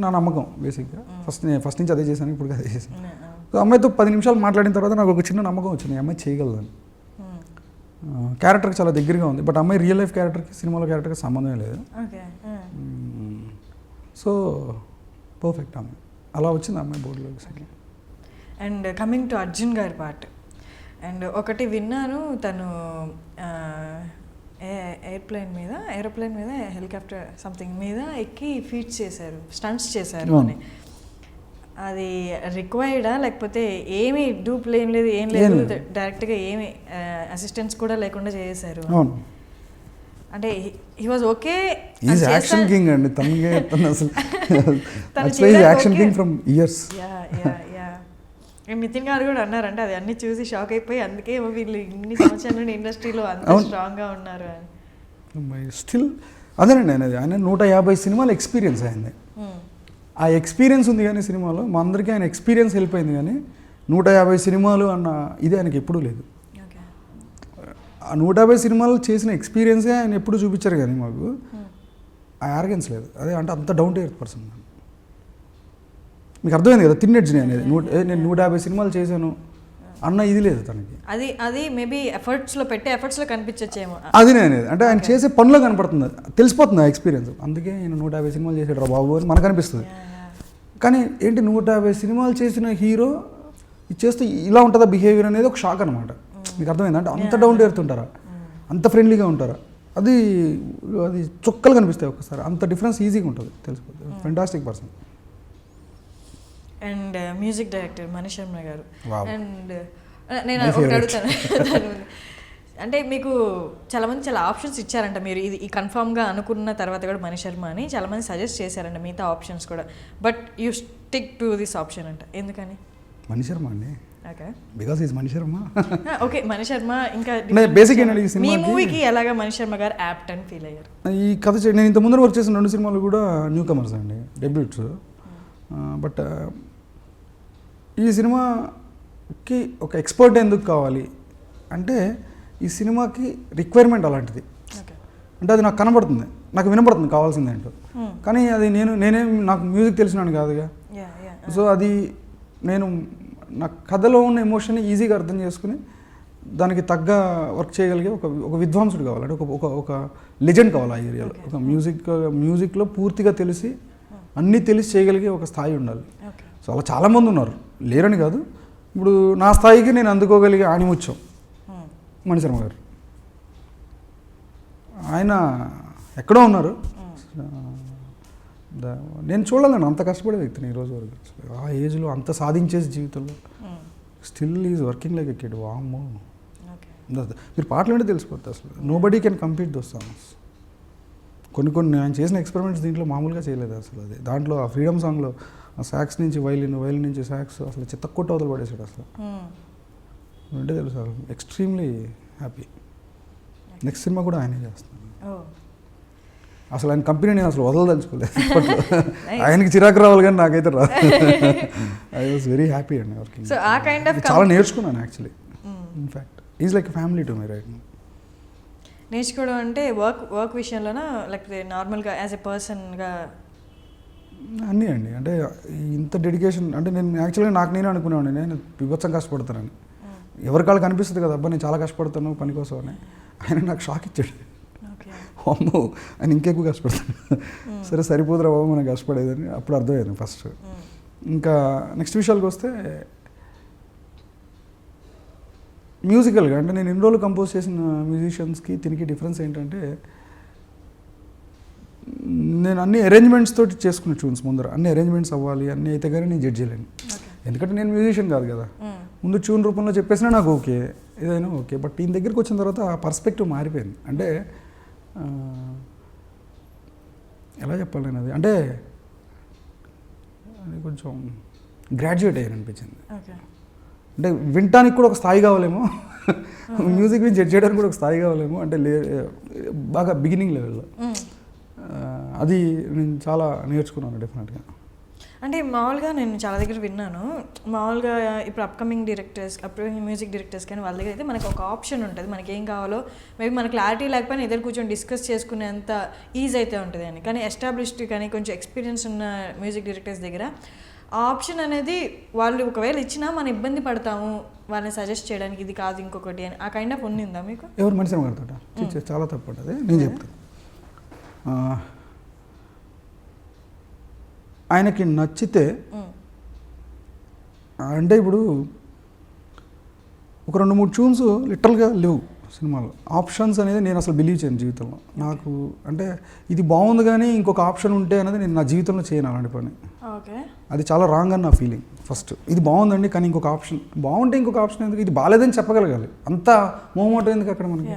నా నమ్మకం బేసిక్గా. ఫస్ట్ నుంచి అదే చేశాను, ఇప్పుడు అదే చేశాను. సో అమ్మాయితో 10 నిమిషాలు మాట్లాడిన తర్వాత నాకు ఒక చిన్న నమ్మకం వచ్చింది, అమ్మాయి చేయగలదని. క్యారెక్టర్కి చాలా దగ్గరగా ఉంది, బట్ అమ్మాయి రియల్ లైఫ్ క్యారెక్టర్కి సినిమాలో క్యారెక్టర్కి సంబంధమే లేదు. సో పర్ఫెక్ట్ అమ్మాయి, అలా వచ్చింది అమ్మాయి బోర్డులోకి. అండ్ కమింగ్ టు అర్జున్ గారి పార్ట్, అండ్ ఒకటి విన్నాను, తను ఏరోప్లేన్ మీద హెలికాప్టర్ సంథింగ్ మీద ఎక్కి ఫీట్స్ చేశారు, స్టంట్స్ చేశారు అని. అది రిక్వైర్డా, లేకపోతే ఏమి డూప్లు ఏం లేదు, ఏం లేదు, డైరెక్ట్గా ఏమి అసిస్టెంట్స్ కూడా లేకుండా చేశారు? అంటే he was okay, is action king అండి తనకే. అసలు action king from years. Nithin garu కూడా అన్నారంటే అది అన్ని చూసి షాక్ అయిపోయి, అందుకే వీళ్ళు ఇన్ని సంవత్సరాల నుండి ఇండస్ట్రీలో అంత స్ట్రాంగ్గా ఉన్నారు అని. స్టిల్ అదేనండి ఆయన 150 సినిమాలు ఎక్స్పీరియన్స్ అయింది. ఆ ఎక్స్పీరియన్స్ ఉంది కానీ సినిమాలో మా అందరికీ ఆయన ఎక్స్పీరియన్స్ వెళ్ళిపోయింది, కానీ 150 సినిమాలు అన్న ఇది ఆయనకి ఎప్పుడూ లేదు. ఆ 150 సినిమాలు చేసిన ఎక్స్పీరియన్సే ఆయన ఎప్పుడు చూపించారు, కానీ మాకు ఆ యారగెన్స్ లేదు. అదే అంటే అంత డౌన్ టు ఎర్త్ పర్సన్. మీకు అర్థమైంది కదా తిన్నెడ్జ్ అనేది. నేను 150 సినిమాలు చేశాను అన్న ఇది లేదు తనకి. అది మేబీ ఎఫర్ట్స్లో కనిపించచ్చేమో. అది నేను అనేది అంటే ఆయన చేసే పనిలో కనపడుతుంది, తెలిసిపోతుంది ఆ ఎక్స్పీరియన్స్. అందుకే నేను 150 సినిమాలు చేసాడు రా బాబు అని మనకు అనిపిస్తుంది. కానీ ఏంటి 150 సినిమాలు చేసిన హీరో ఇది చేస్తే ఇలా ఉంటుందా బిహేవియర్ అనేది ఒక షాక్ అనమాట. మీకు అర్థమైంది అంటే అంత డౌన్ టు ఎర్త్ ఉంటారా, అంత ఫ్రెండ్లీగా ఉంటారా, అది చుక్కలు కనిపిస్తాయి ఒక్కసారి. అంత డిఫరెన్స్ ఈజీగా ఉంటుంది, తెలిసిపోతుంది. Fantastic person. And music director Mani Sharma garu. And నేను ఒకటి అడుగుతాను, అంటే మీకు చాలామంది చాలా ఆప్షన్స్ ఇచ్చారంట, మీరు ఇది కన్ఫామ్గా అనుకున్న తర్వాత కూడా మణి శర్మ అని చాలామంది సజెస్ట్ చేశారంట మిగతా ఆప్షన్స్ కూడా, but you stick to this option అంట. ఎందుకని? మణి శర్మ అండి, okay, because is Mani Sharma. Okay, Mani Sharma. ఇంకా బేసిక్ మీ మూవీకి ఎలాగా మణి శర్మ గారు యాప్ట్ అని ఫీల్ అయ్యారు? ఈ కథ నేను ఇంత ముందర వర్క్ చేసిన 2 సినిమాలు కూడా న్యూ కమర్స్ అండి, డెబ్యూట్స్. బట్ ఈ సినిమాకి ఒక ఎక్స్పర్ట్ ఎందుకు కావాలి అంటే ఈ సినిమాకి రిక్వైర్మెంట్ అలాంటిది. అంటే అది నాకు కనబడుతుంది, నాకు వినపడుతుంది కావాల్సింది ఏంటో. కానీ అది నేనే నాకు మ్యూజిక్ తెలిసినాను కాదుగా. సో అది నేను నా కథలో ఉన్న ఎమోషన్ని ఈజీగా అర్థం చేసుకుని దానికి తగ్గ వర్క్ చేయగలిగే ఒక విద్వాంసుడు కావాలి. అంటే ఒక లెజెండ్ కావాలి ఆ ఏరియాలో. ఒక మ్యూజిక్లో పూర్తిగా తెలిసి అన్నీ తెలిసి చేయగలిగే ఒక స్థాయి ఉండాలి. ఓకే. సో అలా చాలామంది ఉన్నారు, లేరని కాదు. ఇప్పుడు నా స్థాయికి నేను అందుకోగలిగే ఆణిముత్యం మణిశర్మ గారు. ఆయన ఎక్కడో ఉన్నారు. నేను చూడాలండి అంత కష్టపడే వ్యక్తిని ఈరోజు వరకు. ఆ ఏజ్లో అంత సాధించేసి జీవితంలో still is working like a kid. వామ్మో, మీరు పాటలు అంటే తెలిసిపోతుంది అసలు. Nobody can complete those songs. కొన్ని ఆయన చేసిన ఎక్స్పెరిమెంట్స్ దీంట్లో మామూలుగా చేయలేదు అసలు. అది దాంట్లో ఆ ఫ్రీడమ్ సాంగ్లో ఆ సాక్స్ నుంచి వైలిన్ నుంచి సాక్స్ అసలు చిత్తకొట్ట అవతలు పడేసాడు అసలు. అంటే తెలుసు అసలు ఎక్స్ట్రీమ్లీ హ్యాపీ. నెక్స్ట్ సినిమా కూడా ఆయనే చేస్తున్నాను. అసలు ఆయన కంపెనీ నేను అసలు వదలదలుచుకోలేదు. ఆయనకి చిరాకు రావాలి కానీ నాకైతే రాదు. ఐ వాజ్ వెరీ హ్యాపీ అండి వర్కింగ్. చాలా నేర్చుకున్నాను actually. In fact is like family to my right now. నేర్చుకోవడం అంటే వర్క్ విషయంలోనా లేకపోతే నార్మల్గా యాజ్ ఎ పర్సన్గా? అన్నీ అండి. అంటే ఇంత డెడికేషన్ అంటే నేను యాక్చువల్గా నాకు నేనే అనుకునేవాడిని నేను విభత్సం కష్టపడతానని. ఎవరికాళ్ళకి అనిపిస్తుంది కదా, అబ్బా నేను చాలా కష్టపడతాను పని కోసం అని. ఆయన నాకు షాక్ ఇచ్చాడు. అమ్మో ఆయన ఇంకెక్కువ కష్టపడతాను. సరే సరిపోదురా బాబు మనం కష్టపడేదని అప్పుడు అర్థమయ్యాను ఫస్ట్. ఇంకా నెక్స్ట్ విషయాలకు వస్తే మ్యూజికల్గా అంటే నేను ఇన్ని రోజులు కంపోజ్ చేసిన మ్యూజిషియన్స్కి దీనికి డిఫరెన్స్ ఏంటంటే నేను అన్ని అరేంజ్మెంట్స్ తోటి చేసుకున్న ట్యూన్స్ ముందర అన్ని అరేంజ్మెంట్స్ అవ్వాలి అన్నీ అయితే కానీ నేను జడ్జ్ చేయలేను. ఎందుకంటే నేను మ్యూజిషియన్ కాదు కదా. ముందు ట్యూన్ రూపంలో చెప్పేసినా నాకు ఓకే, ఏదైనా ఓకే. బట్ ఈయన దగ్గరికి వచ్చిన తర్వాత ఆ పర్స్పెక్టివ్ మారిపోయింది. అంటే ఎలా చెప్పాలి నేను అది అంటే అది కొంచెం గ్రాడ్యుయేట్ అయ్యాను అనిపించింది. అంటే వినటానికి కూడా ఒక స్థాయి కావాలేమో, మ్యూజిక్ మీద జడ్జ్ చేయడానికి కూడా ఒక స్థాయి కావాలేమో. అంటే బాగా బిగినింగ్ లెవెల్లో అది నేను చాలా నేర్చుకున్నాను డెఫినెట్గా. అంటే మామూలుగా నేను చాలా దగ్గర విన్నాను, మామూలుగా ఇప్పుడు అప్కమింగ్ మ్యూజిక్ డైరెక్టర్స్ కానీ వాళ్ళ దగ్గర అయితే మనకు ఒక ఆప్షన్ ఉంటుంది, మనకి ఏం కావాలో మేబీ మన క్లారిటీ లేకపోయినా ఇద్దరు కూర్చొని డిస్కస్ చేసుకునేంత ఈజీ అయితే ఉంటుంది అని. కానీ ఎస్టాబ్లిష్డ్ కానీ కొంచెం ఎక్స్పీరియన్స్ ఉన్న మ్యూజిక్ డైరెక్టర్స్ దగ్గర ఆ ఆప్షన్ అనేది వాళ్ళు ఒకవేళ ఇచ్చినా మనం ఇబ్బంది పడతాము వాళ్ళని సజెస్ట్ చేయడానికి, ఇది కాదు ఇంకొకటి అని. ఆ కైండ్ ఆఫ్ ఉండిందా మీకు? ఎవరు మనిషి మాట్లాడతాట చాలా తప్పు ఉంటుంది. నేను చెప్తాను, ఆయనకి నచ్చితే అంటే ఇప్పుడు ఒక 2-3 ట్యూన్స్ లిటరల్గా లేవు సినిమాలో. ఆప్షన్స్ అనేది నేను అసలు బిలీవ్ చేయను జీవితంలో. నాకు అంటే ఇది బాగుంది కానీ ఇంకొక ఆప్షన్ ఉంటే అనేది నేను నా జీవితంలో చేయను అలాంటి పని. అది చాలా రాంగ్ అని నా ఫీలింగ్. ఫస్ట్ ఇది బాగుందండి కానీ ఇంకొక ఆప్షన్ బాగుంటే ఇంకొక ఆప్షన్ ఎందుకు, ఇది బాగాలేదని చెప్పగలగాలి. అంత మోమోటం ఎందుకు అక్కడ మనకి.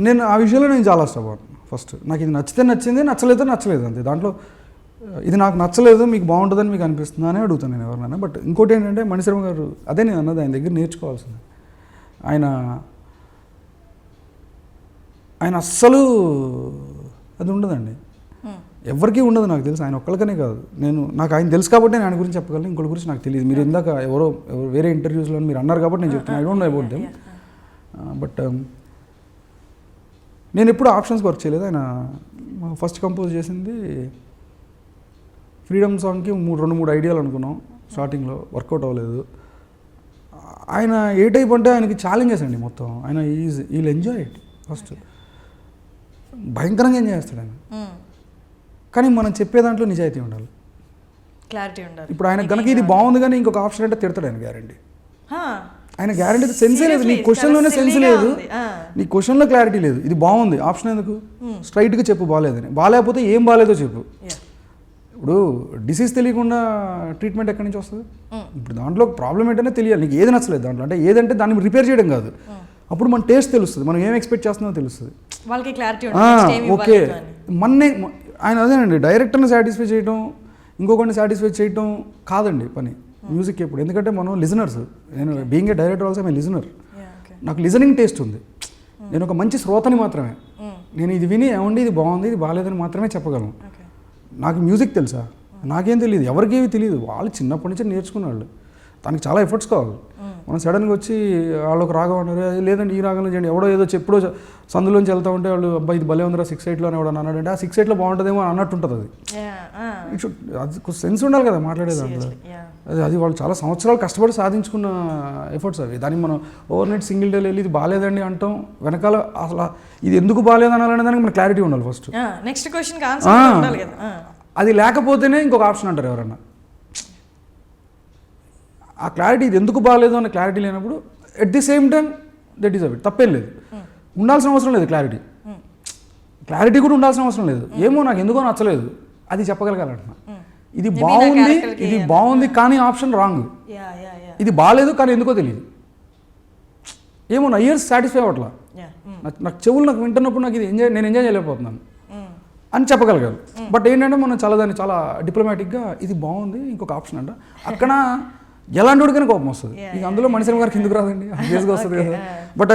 నేను ఆ విషయంలో నేను చాలా ఇష్టపడను. ఫస్ట్ నాకు ఇది నచ్చితే నచ్చింది, నచ్చలేదో నచ్చలేదు అంతే. దాంట్లో ఇది నాకు నచ్చలేదు మీకు బాగుంటుందని మీకు అనిపిస్తుందా అని అడుగుతాను నేను ఎవరినైనా. బట్ ఇంకోటి ఏంటంటే మణిశర్మ గారు అదే నేను అన్నది, ఆయన దగ్గర నేర్చుకోవాల్సింది. ఆయన అస్సలు అది ఉండదండి, ఎవరికీ ఉండదు. నాకు తెలుసు ఆయన ఒక్కరికనే కాదు. నాకు ఆయన తెలుసు కాబట్టి నేను ఆయన గురించి చెప్పగలను, ఇంకోటి గురించి నాకు తెలియదు. మీరు ఇందాక ఎవరో వేరే ఇంటర్వ్యూస్లో మీరు అన్నారు కాబట్టి నేను చెప్తున్నాను. I don't know about them. But నేను ఎప్పుడు ఆప్షన్స్ వర్క్ చేయలేదు. ఆయన ఫస్ట్ కంపోజ్ చేసింది ఫ్రీడమ్ సాంగ్కి 2-3 ఐడియాలు అనుకున్నాం స్టార్టింగ్లో, వర్కౌట్ అవ్వలేదు. ఆయన ఏ టైప్ అంటే ఆయనకి ఛాలెంజెస్ అండి మొత్తం. ఆయన ఈల్ ఎంజాయ్ ఇట్. ఫస్ట్ భయంకరంగా ఎంజాయ్ చేస్తాడు ఆయన. కానీ మనం చెప్పే దాంట్లో నిజాయితీ ఉండాలి, క్లారిటీ ఉండాలి. ఇప్పుడు ఆయన కనుక ఇది బాగుంది కానీ ఇంకొక ఆప్షన్ అంటే తిడతాడు ఆయన, గ్యారంటీ. ఆయన గ్యారంటీ సెన్సే లేదు, నీ క్వశ్చన్లోనే సెన్స్ లేదు, నీ క్వశ్చన్లో క్లారిటీ లేదు. ఇది బాగుంది ఆప్షన్ ఎందుకు, స్ట్రైట్గా చెప్పు బాగాలేదని. బాగాలేకపోతే ఏం బాగాలేదో చెప్పు. ఇప్పుడు డిసీజ్ తెలియకుండా ట్రీట్మెంట్ ఎక్కడి నుంచి వస్తుంది? ఇప్పుడు దాంట్లో ప్రాబ్లం ఏంటనే తెలియాలి. నీకు ఏది నచ్చలేదు దాంట్లో, అంటే ఏదంటే దాన్ని రిపేర్ చేయడం కాదు. అప్పుడు మన టేస్ట్ తెలుస్తుంది, మనం ఏం ఎక్స్పెక్ట్ చేస్తున్నామో తెలుస్తుంది. వాళ్ళకి క్లారిటీ ఓకే ఆయన అదేనండి, డైరెక్టర్ని సాటిస్ఫై చేయడం ఇంకొకరిని సాటిస్ఫై చేయడం కాదండి పని మ్యూజిక్ ఎప్పుడు. ఎందుకంటే మనం లిజనర్స్, నేను being a director also I listener. నాకు లిజనింగ్ టేస్ట్ ఉంది. నేను ఒక మంచి శ్రోతని మాత్రమే. నేను ఇది విని ఏమండి ఇది బాగుంది ఇది బాగాలేదని మాత్రమే చెప్పగలను. నాకు మ్యూజిక్ తెలుసా? నాకేం తెలియదు, ఎవరికేమీ తెలియదు. వాళ్ళు చిన్నప్పటి నుంచి నేర్చుకునే వాళ్ళు, దానికి చాలా ఎఫర్ట్స్ కావాలి. మనం సడన్గా వచ్చి వాళ్ళు ఒక రాగం అన్నారు, లేదండి ఈ రాగంలో చేయండి, ఎవడో ఏదో ఎప్పుడో సందులోంచి వెళ్తా ఉంటే వాళ్ళు అబ్బాయి ఇది భలే ఉందిరా 6/8లో అని ఎవడో అన్నాడంటే ఆ 6/8లో బాగుంటుందేమో అన్నట్టు ఉంటుంది. అది అది సెన్స్ ఉండాలి కదా మాట్లాడే దాంట్లో. అది వాళ్ళు చాలా సంవత్సరాలు కష్టపడి సాధించుకున్న ఎఫర్ట్స్ అవి. దానికి మనం ఓవర్ నైట్ సింగిల్ డేలో వెళ్ళి ఇది బాగాలేదండి అంటాం, వెనకాల అసలు ఇది ఎందుకు బాగాలేదు అనాలనే దానికి మన క్లారిటీ ఉండాలి ఫస్ట్. నెక్స్ట్ క్వశ్చన్ అది లేకపోతేనే ఇంకొక ఆప్షన్ అంటారు ఎవరన్నా. ఆ క్లారిటీ ఇది ఎందుకు బాగాలేదు అనే క్లారిటీ లేనప్పుడు at the same time they deserve it. తప్పేం లేదు, ఉండాల్సిన అవసరం లేదు క్లారిటీ కూడా ఉండాల్సిన అవసరం లేదు. ఏమో నాకు ఎందుకో నచ్చలేదు అది చెప్పగలగాలంటున్నా. ఇది బాగుంది కానీ ఆప్షన్ రాంగ్. ఇది బాగాలేదు కానీ ఎందుకో తెలియదు. ఏమో నా ఇయర్స్ సాటిస్ఫై అవ్వట్లా, నాకు చెవులు నాకు వింటున్నప్పుడు నాకు ఇది నేను ఎంజాయ్ చేయలేకపోతున్నాను అని చెప్పగలగాలి. బట్ ఏంటంటే మనం చాలా డిప్లొమాటిక్గా ఇది బాగుంది ఇంకొక ఆప్షన్ అంట అక్కడ ఎలాంటి వాడికైనా కోపం వస్తుంది. ఇక అందులో మణిశర్మ గారికి ఎందుకు రాదండి, ఆబ్వియస్గా వస్తుంది కదా. బట్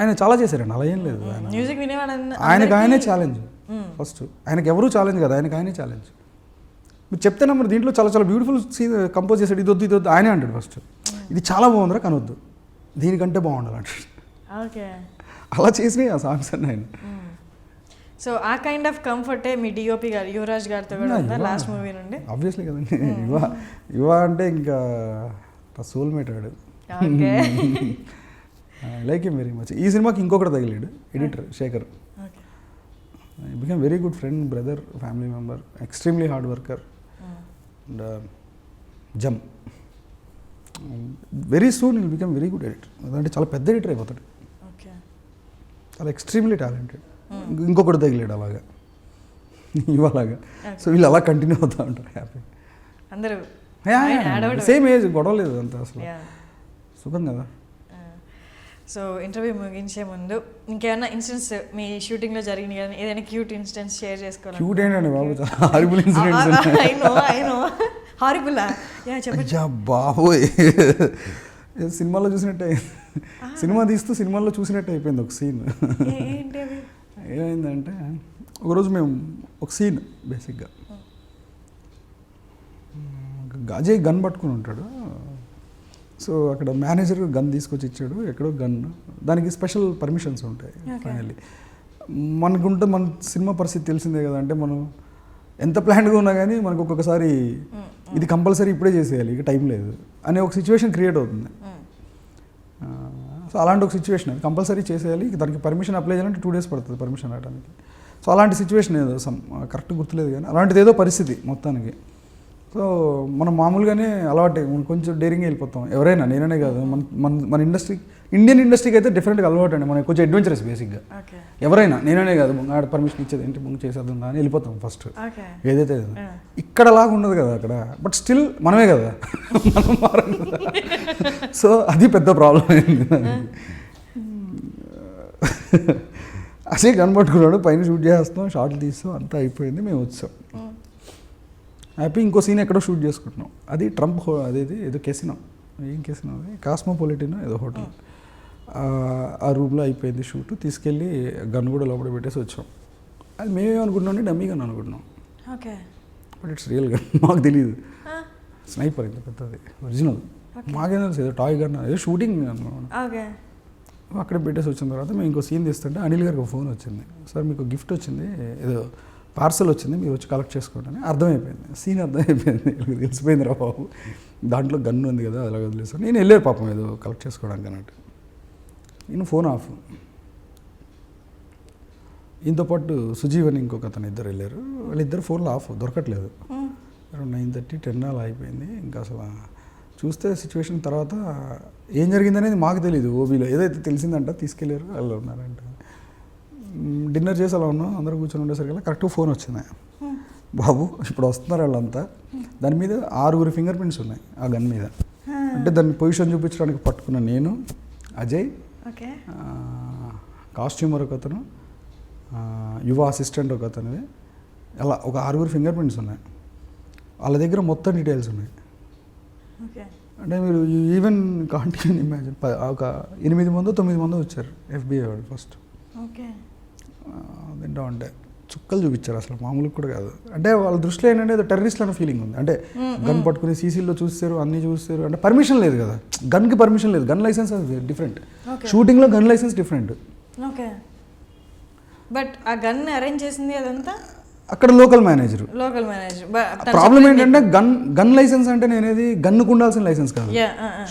ఆయన చాలా చేశారండి, అలా ఏం లేదు. ఆయనకు ఛాలెంజ్ ఫస్ట్. ఆయనకు ఎవరూ ఛాలెంజ్ కదా, ఆయనే ఛాలెంజ్. మీరు చెప్తే మరి దీంట్లో చాలా బ్యూటిఫుల్ సీన్ కంపోజ్ చేశాడు. ఇది వద్దు ఆయనే అంటాడు ఫస్ట్, ఇది చాలా బాగుందిరా కనొద్దు, దీనికంటే బాగుండాలి అంటాడు. అలా చేసినాయి ఆ సాంగ్స్ అన్నీ ఆయన. సో ఆ కైండ్ ఆఫ్ కంఫర్టే మీ డిఓపి గారు యువరాజ్ గారితో కూడా ఉందా లాస్ట్ మూవీ నుండి? ఆబ్వియస్లీ కదండి. యువ అంటే ఇంకా సోల్మేట్ ఆడు. Like him very much. ఈ సినిమాకి ఇంకొకటి తగిలాడు, editor Shekhar. Become very good friend, brother, family member, extremely hard worker and gem. Very soon will become very good editor. అంటే చాలా పెద్ద ఎడిటర్ అయిపోతాడు, చాలా ఎక్స్ట్రీమ్లీ టాలెంటెడ్. ఇంకొకటి తగిలాడు అలాగా ఇవాళగా. సో వీళ్ళు అలా కంటిన్యూ అవుతూ ఉంటారు హ్యాపీ. అందరూ సేమ్ ఏజ్, గొడవ లేదు అంత అసలు, సుఖం కదా. సో ఇంటర్వ్యూ ముగించే ముందు ఇంకేమైనా ఇన్సిడెంట్స్ మీ షూటింగ్లో జరిగినాయి కానీ ఏదైనా క్యూట్ ఇన్సిడెంట్స్ షేర్ చేసుకోవాలి? క్యూట్ ఏంటండి బాబు, చాలా హారిబుల్ ఇన్సిడెంట్స్. హారిబుల్ బాబోయ్, సినిమాలో చూసినట్టే, సినిమా తీస్తూ సినిమాల్లో చూసినట్టు అయిపోయింది ఒక సీన్. ఏమైందంటే ఒకరోజు మేము ఒక సీన్ బేసిక్గా అజయ్ గన్ పట్టుకుని ఉంటాడు. సో అక్కడ మేనేజర్ గన్ తీసుకొచ్చి ఇచ్చాడు, ఎక్కడో గన్, దానికి స్పెషల్ పర్మిషన్స్ ఉంటాయి ఫైనల్లీ. మనకుంటే మన సినిమా పరిస్థితి తెలిసిందే కదా, అంటే మనం ఎంత ప్లాన్గా ఉన్నా కానీ మనకు ఒక్కొక్కసారి ఇది కంపల్సరీ ఇప్పుడే చేసేయాలి, ఇక టైం లేదు అనే ఒక సిచ్యువేషన్ క్రియేట్ అవుతుంది. సో అలాంటి ఒక సిచ్యువేషన్ అది కంపల్సరీ చేసేయాలి, దానికి పర్మిషన్ అప్లై చేయాలంటే 2 days పడుతుంది పర్మిషన్ రావడానికి. సో అలాంటి సిచ్యువేషన్ ఏదో కరెక్ట్ గుర్తులేదు కానీ అలాంటిది ఏదో పరిస్థితి మొత్తానికి. సో మనం మామూలుగానే అలవాటే కొంచెం డేరింగ్గా వెళ్ళిపోతాం ఎవరైనా, నేననే కాదు, మన ఇండస్ట్రీ, ఇండియన్ ఇండస్ట్రీకి అయితే డిఫరెంట్గా అలవాటు అండి. మనకి కొంచెం అడ్వెంచరస్ బేసిక్గా ఎవరైనా, నేననే కాదు, ఆడ పర్మిషన్ ఇచ్చేది ఏంటి బుక్ చేసేద్దా అని వెళ్ళిపోతాం ఫస్ట్ ఏదైతే. ఇక్కడ అలాగా ఉండదు కదా అక్కడ, బట్ స్టిల్ మనమే కదా, మనం మారం కదా. సో అది పెద్ద ప్రాబ్లం అయింది. అసే కనబట్టుకున్నాడు, పైన షూట్ చేస్తాం, షార్ట్లు తీస్తాం, అంతా అయిపోయింది, మేము వచ్చాం హ్యాపీ. ఇంకో సీన్ ఎక్కడో షూట్ చేసుకుంటున్నాం, అది ట్రంప్ అదేది ఏదో కెసినో, ఏం కెసినో అది కాస్మోపాలిటన్ ఏదో హోటల్, ఆ రూమ్లో అయిపోయింది షూట్. తీసుకెళ్ళి గన్ కూడా లోపల పెట్టేసి వచ్చాం. అది మేమేం అనుకుంటున్నాం, డమ్మీ గన్ అనుకుంటున్నాం, బట్ ఇట్స్ రియల్ గన్, మాకు తెలియదు. స్నైపర్ ఇంత పెద్దది ఒరిజినల్, మాకేం తెలుసు ఏదో టాయ్ గన్, ఏదో షూటింగ్ అక్కడ పెట్టేసి వచ్చిన తర్వాత మేము ఇంకో సీన్ తీస్తుంటే అనిల్ గారికి ఒక ఫోన్ వచ్చింది, సార్ మీకు గిఫ్ట్ వచ్చింది, ఏదో పార్సల్ వచ్చింది, మీరు వచ్చి కలెక్ట్ చేసుకోండి అని. అర్థమైపోయింది, సీన్ అర్థమైపోయింది, తెలిసిపోయింది రా బాబు, దాంట్లో గన్ను ఉంది కదా అలా వదిలేసాను. నేను వెళ్ళారు పాపం ఏదో కలెక్ట్ చేసుకోవడానికి అన్నట్టు, నేను ఫోన్ ఆఫ్. ఈయనతో పాటు సుజీవన్ ఇంకొక అతను ఇద్దరు వెళ్ళారు, వాళ్ళిద్దరు ఫోన్లు ఆఫ్, దొరకట్లేదు. 9:30, 10 అలా అయిపోయింది. ఇంకా అసలు చూస్తే సిచ్యువేషన్ తర్వాత ఏం జరిగిందనేది మాకు తెలియదు. ఓబీలో ఏదైతే తెలిసిందంట తీసుకెళ్ళారు, వాళ్ళు ఉన్నారంట. డిన్నర్ చేసి అలా ఉన్నాం, అందరూ కూర్చొని ఉండేసరికి కరెక్ట్గా ఫోన్ వచ్చింది, బాబు ఇప్పుడు వస్తున్నారు వాళ్ళంతా, దాని మీద 6 ఫింగర్ ప్రింట్స్ ఉన్నాయి ఆ గన్ మీద. అంటే దాన్ని పొజిషన్ చూపించడానికి పట్టుకున్న నేను, అజయ్, కాస్ట్యూమర్ ఒక అతను, యువ అసిస్టెంట్ ఒక అతనివి, అలా ఒక 6 ఫింగర్ ప్రింట్స్ ఉన్నాయి. వాళ్ళ దగ్గర మొత్తం డీటెయిల్స్ ఉన్నాయి. అంటే మీరు ఈవెన్ కాంట్ ఈవెన్ ఇమాజిన్, ఒక 8 మందో 9 మందో వచ్చారు FBI వాళ్ళు ఫస్ట్. తింటా ఉంటే చుక్కలు చూపించారు, అసలు మామూలుగా కూడా కాదు. అంటే వాళ్ళ దృష్టిలో ఏంటంటే ఏదో టెర్రరిస్ట్ అనే ఫీలింగ్ ఉంది. అంటే గన్ పట్టుకుని సీసీలో చూస్తారు, అన్నీ చూస్తారు, అంటే పర్మిషన్ లేదు కదా, గన్కి పర్మిషన్ లేదు, గన్ లైసెన్స్ డిఫరెంట్, షూటింగ్లో గన్ లైసెన్స్ డిఫరెంట్. బట్ ఆ గన్ అరేంజ్ చేసింది అదంతా అక్కడ లోకల్ మేనేజర్. ప్రాబ్లం ఏంటంటే గన్ లైసెన్స్ అంటే నేనేది గన్నుకు ఉండాల్సిన లైసెన్స్ కాదు,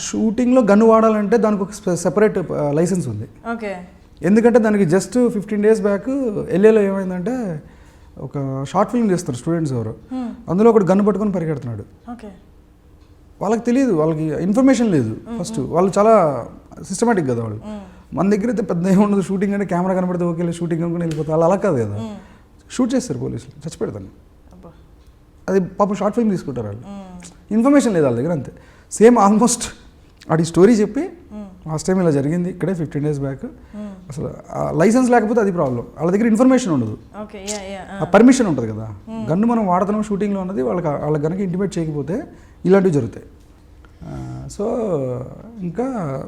షూటింగ్లో గన్ను వాడాలంటే దానికి ఒక సెపరేట్ లైసెన్స్ ఉంది. ఎందుకంటే దానికి జస్ట్ 15 days బ్యాక్ LAలో ఏమైందంటే ఒక షార్ట్ ఫిల్మ్ చేస్తారు స్టూడెంట్స్ ఎవరు, అందులో ఒకటి గన్ను పట్టుకొని పరిగెడుతున్నాడు. ఓకే. వాళ్ళకి తెలియదు, వాళ్ళకి ఇన్ఫర్మేషన్ లేదు. ఫస్ట్ వాళ్ళు చాలా సిస్టమేటిక్ కదా వాళ్ళు. మన దగ్గర అయితే పెద్ద ఏముండదు, షూటింగ్ అంటే కెమెరా కనబడితే ఓకే షూటింగ్ అనుకుని వెళ్ళిపోతారు. వాళ్ళు అలా కాదు కదా, షూట్ చేస్తారు పోలీసులు, చచ్చి పెడతాను. అది పాపం షార్ట్ ఫిల్మ్ తీసుకుంటారు వాళ్ళు, ఇన్ఫర్మేషన్ లేదు వాళ్ళ దగ్గర, అంతే. సేమ్ ఆల్మోస్ట్ వాడి స్టోరీ చెప్పి లాస్ట్ టైం ఇలా జరిగింది ఇక్కడే 15 days బ్యాక్, అసలు లైసెన్స్ లేకపోతే అది ప్రాబ్లం, వాళ్ళ దగ్గర ఇన్ఫర్మేషన్ ఉండదు, ఆ పర్మిషన్ ఉంటుంది కదా. గన్ను మనం వాడుతున్నాం షూటింగ్లో ఉన్నది వాళ్ళకి కనుక ఇంటిమేట్ చేయకపోతే ఇలాంటివి జరుగుతాయి. సో ఇంకా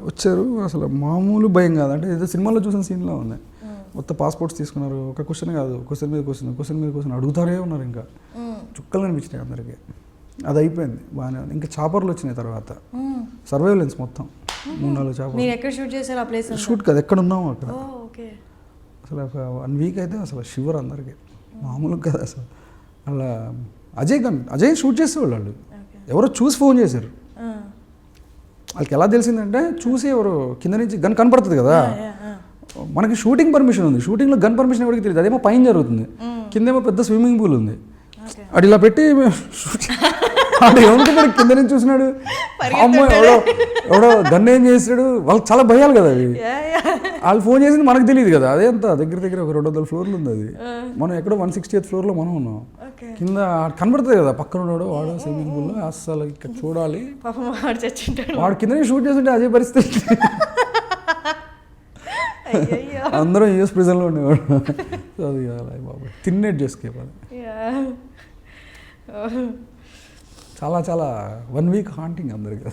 వచ్చారు, అసలు మామూలు భయం కాదు, అంటే ఏదో సినిమాలో చూసిన సీన్లో ఉంది. మొత్తం పాస్పోర్ట్స్ తీసుకున్నారు, ఒక క్వశ్చన్ కాదు, క్వశ్చన్ మీద క్వశ్చన్ అడుగుతారే ఉన్నారు, ఇంకా చుక్కలు కనిపించినాయి అందరికీ. అది అయిపోయింది బాగానే ఉంది. ఇంకా చాపర్లు వచ్చినాయి తర్వాత, సర్వైలెన్స్ మొత్తం 3-4 చాపర్లు. మీరు ఎక్కడ షూట్ చేశారు ఆ ప్లేస్? షూట్ కదా, ఎక్కడ ఉన్నాము అక్కడ. ఓకే. అసలు ఒక 1 week అయితే అసలు షివర్ అందరికీ, మామూలుగా కదా అసలు. అలా అజయ్ షూట్ చేసేవాళ్ళు, వాళ్ళు ఎవరో చూసి ఫోన్ చేశారు. వాళ్ళకి ఎలా తెలిసిందంటే చూసి ఎవరు కింద నుంచి గన్ కనపడుతుంది కదా, మనకి షూటింగ్ పర్మిషన్ ఉంది, షూటింగ్లో గన్ పర్మిషన్ ఎవరికి తెలియదు, అదేమో పైన జరుగుతుంది, కిందేమో పెద్ద స్విమ్మింగ్ పూల్ ఉంది. అది ఇలా పెట్టి అంటే ఏమనుకుంటాడు, కింద నుంచి చూసినాడు, అమ్మో ఎవడో గన్ ఏం చేసాడు, వాళ్ళకి చాలా భయాలు కదా అవి. వాళ్ళు ఫోన్ చేసింది మనకు తెలియదు కదా, అదే అంత దగ్గర ఒక 200 floorలు ఉంది అది, మనం ఎక్కడో 168th floorలో మనం ఉన్నాం. కింద కనబడుతుంది కదా పక్కన ఉన్నాడు వాడు స్విమ్మింగ్ పూల్లో, అస్సలు ఇక్కడ చూడాలి. వాడు కింద షూట్ చేస్తుంటే అదే పరిస్థితి, అందరం యూఎస్ ప్రిజన్లో ఉండేవాడు. అది బాబు తిన్నేట్ చేసుకేవాడు. చాలా చాలా 1 week హాంటింగ్ అందరికి.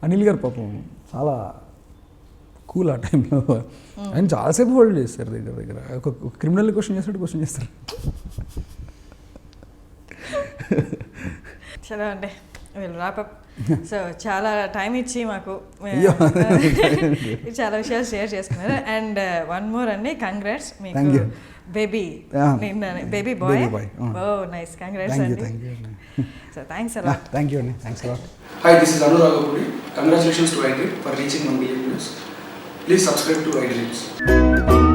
అనిల్ గారు పాపం చాలా కూల్ ఆ టైంలో, ఆయన చాలాసేపు హోల్డ్ చేస్తారు దగ్గర. ఒక క్రిమినల్ క్వశ్చన్ చేస్తారు. చలో అండి, వీళ్ళు ర్యాపప్. సో చాలా టైం ఇచ్చి మాకు చాలా విషయాలు షేర్ చేసుకున్నారు. అండ్ 1 more అండి, కంగ్రాట్స్ మీకు బేబీ బాయ్. ఓ నైస్, కంగ్రాట్స్ అండి. సో థ్యాంక్స్ అలా. థ్యాంక్ యూ అండి, thanks a lot. Hi, this is Anuragapudi. Congratulations to iDream for reaching 1 billion views. Please subscribe to iDreams.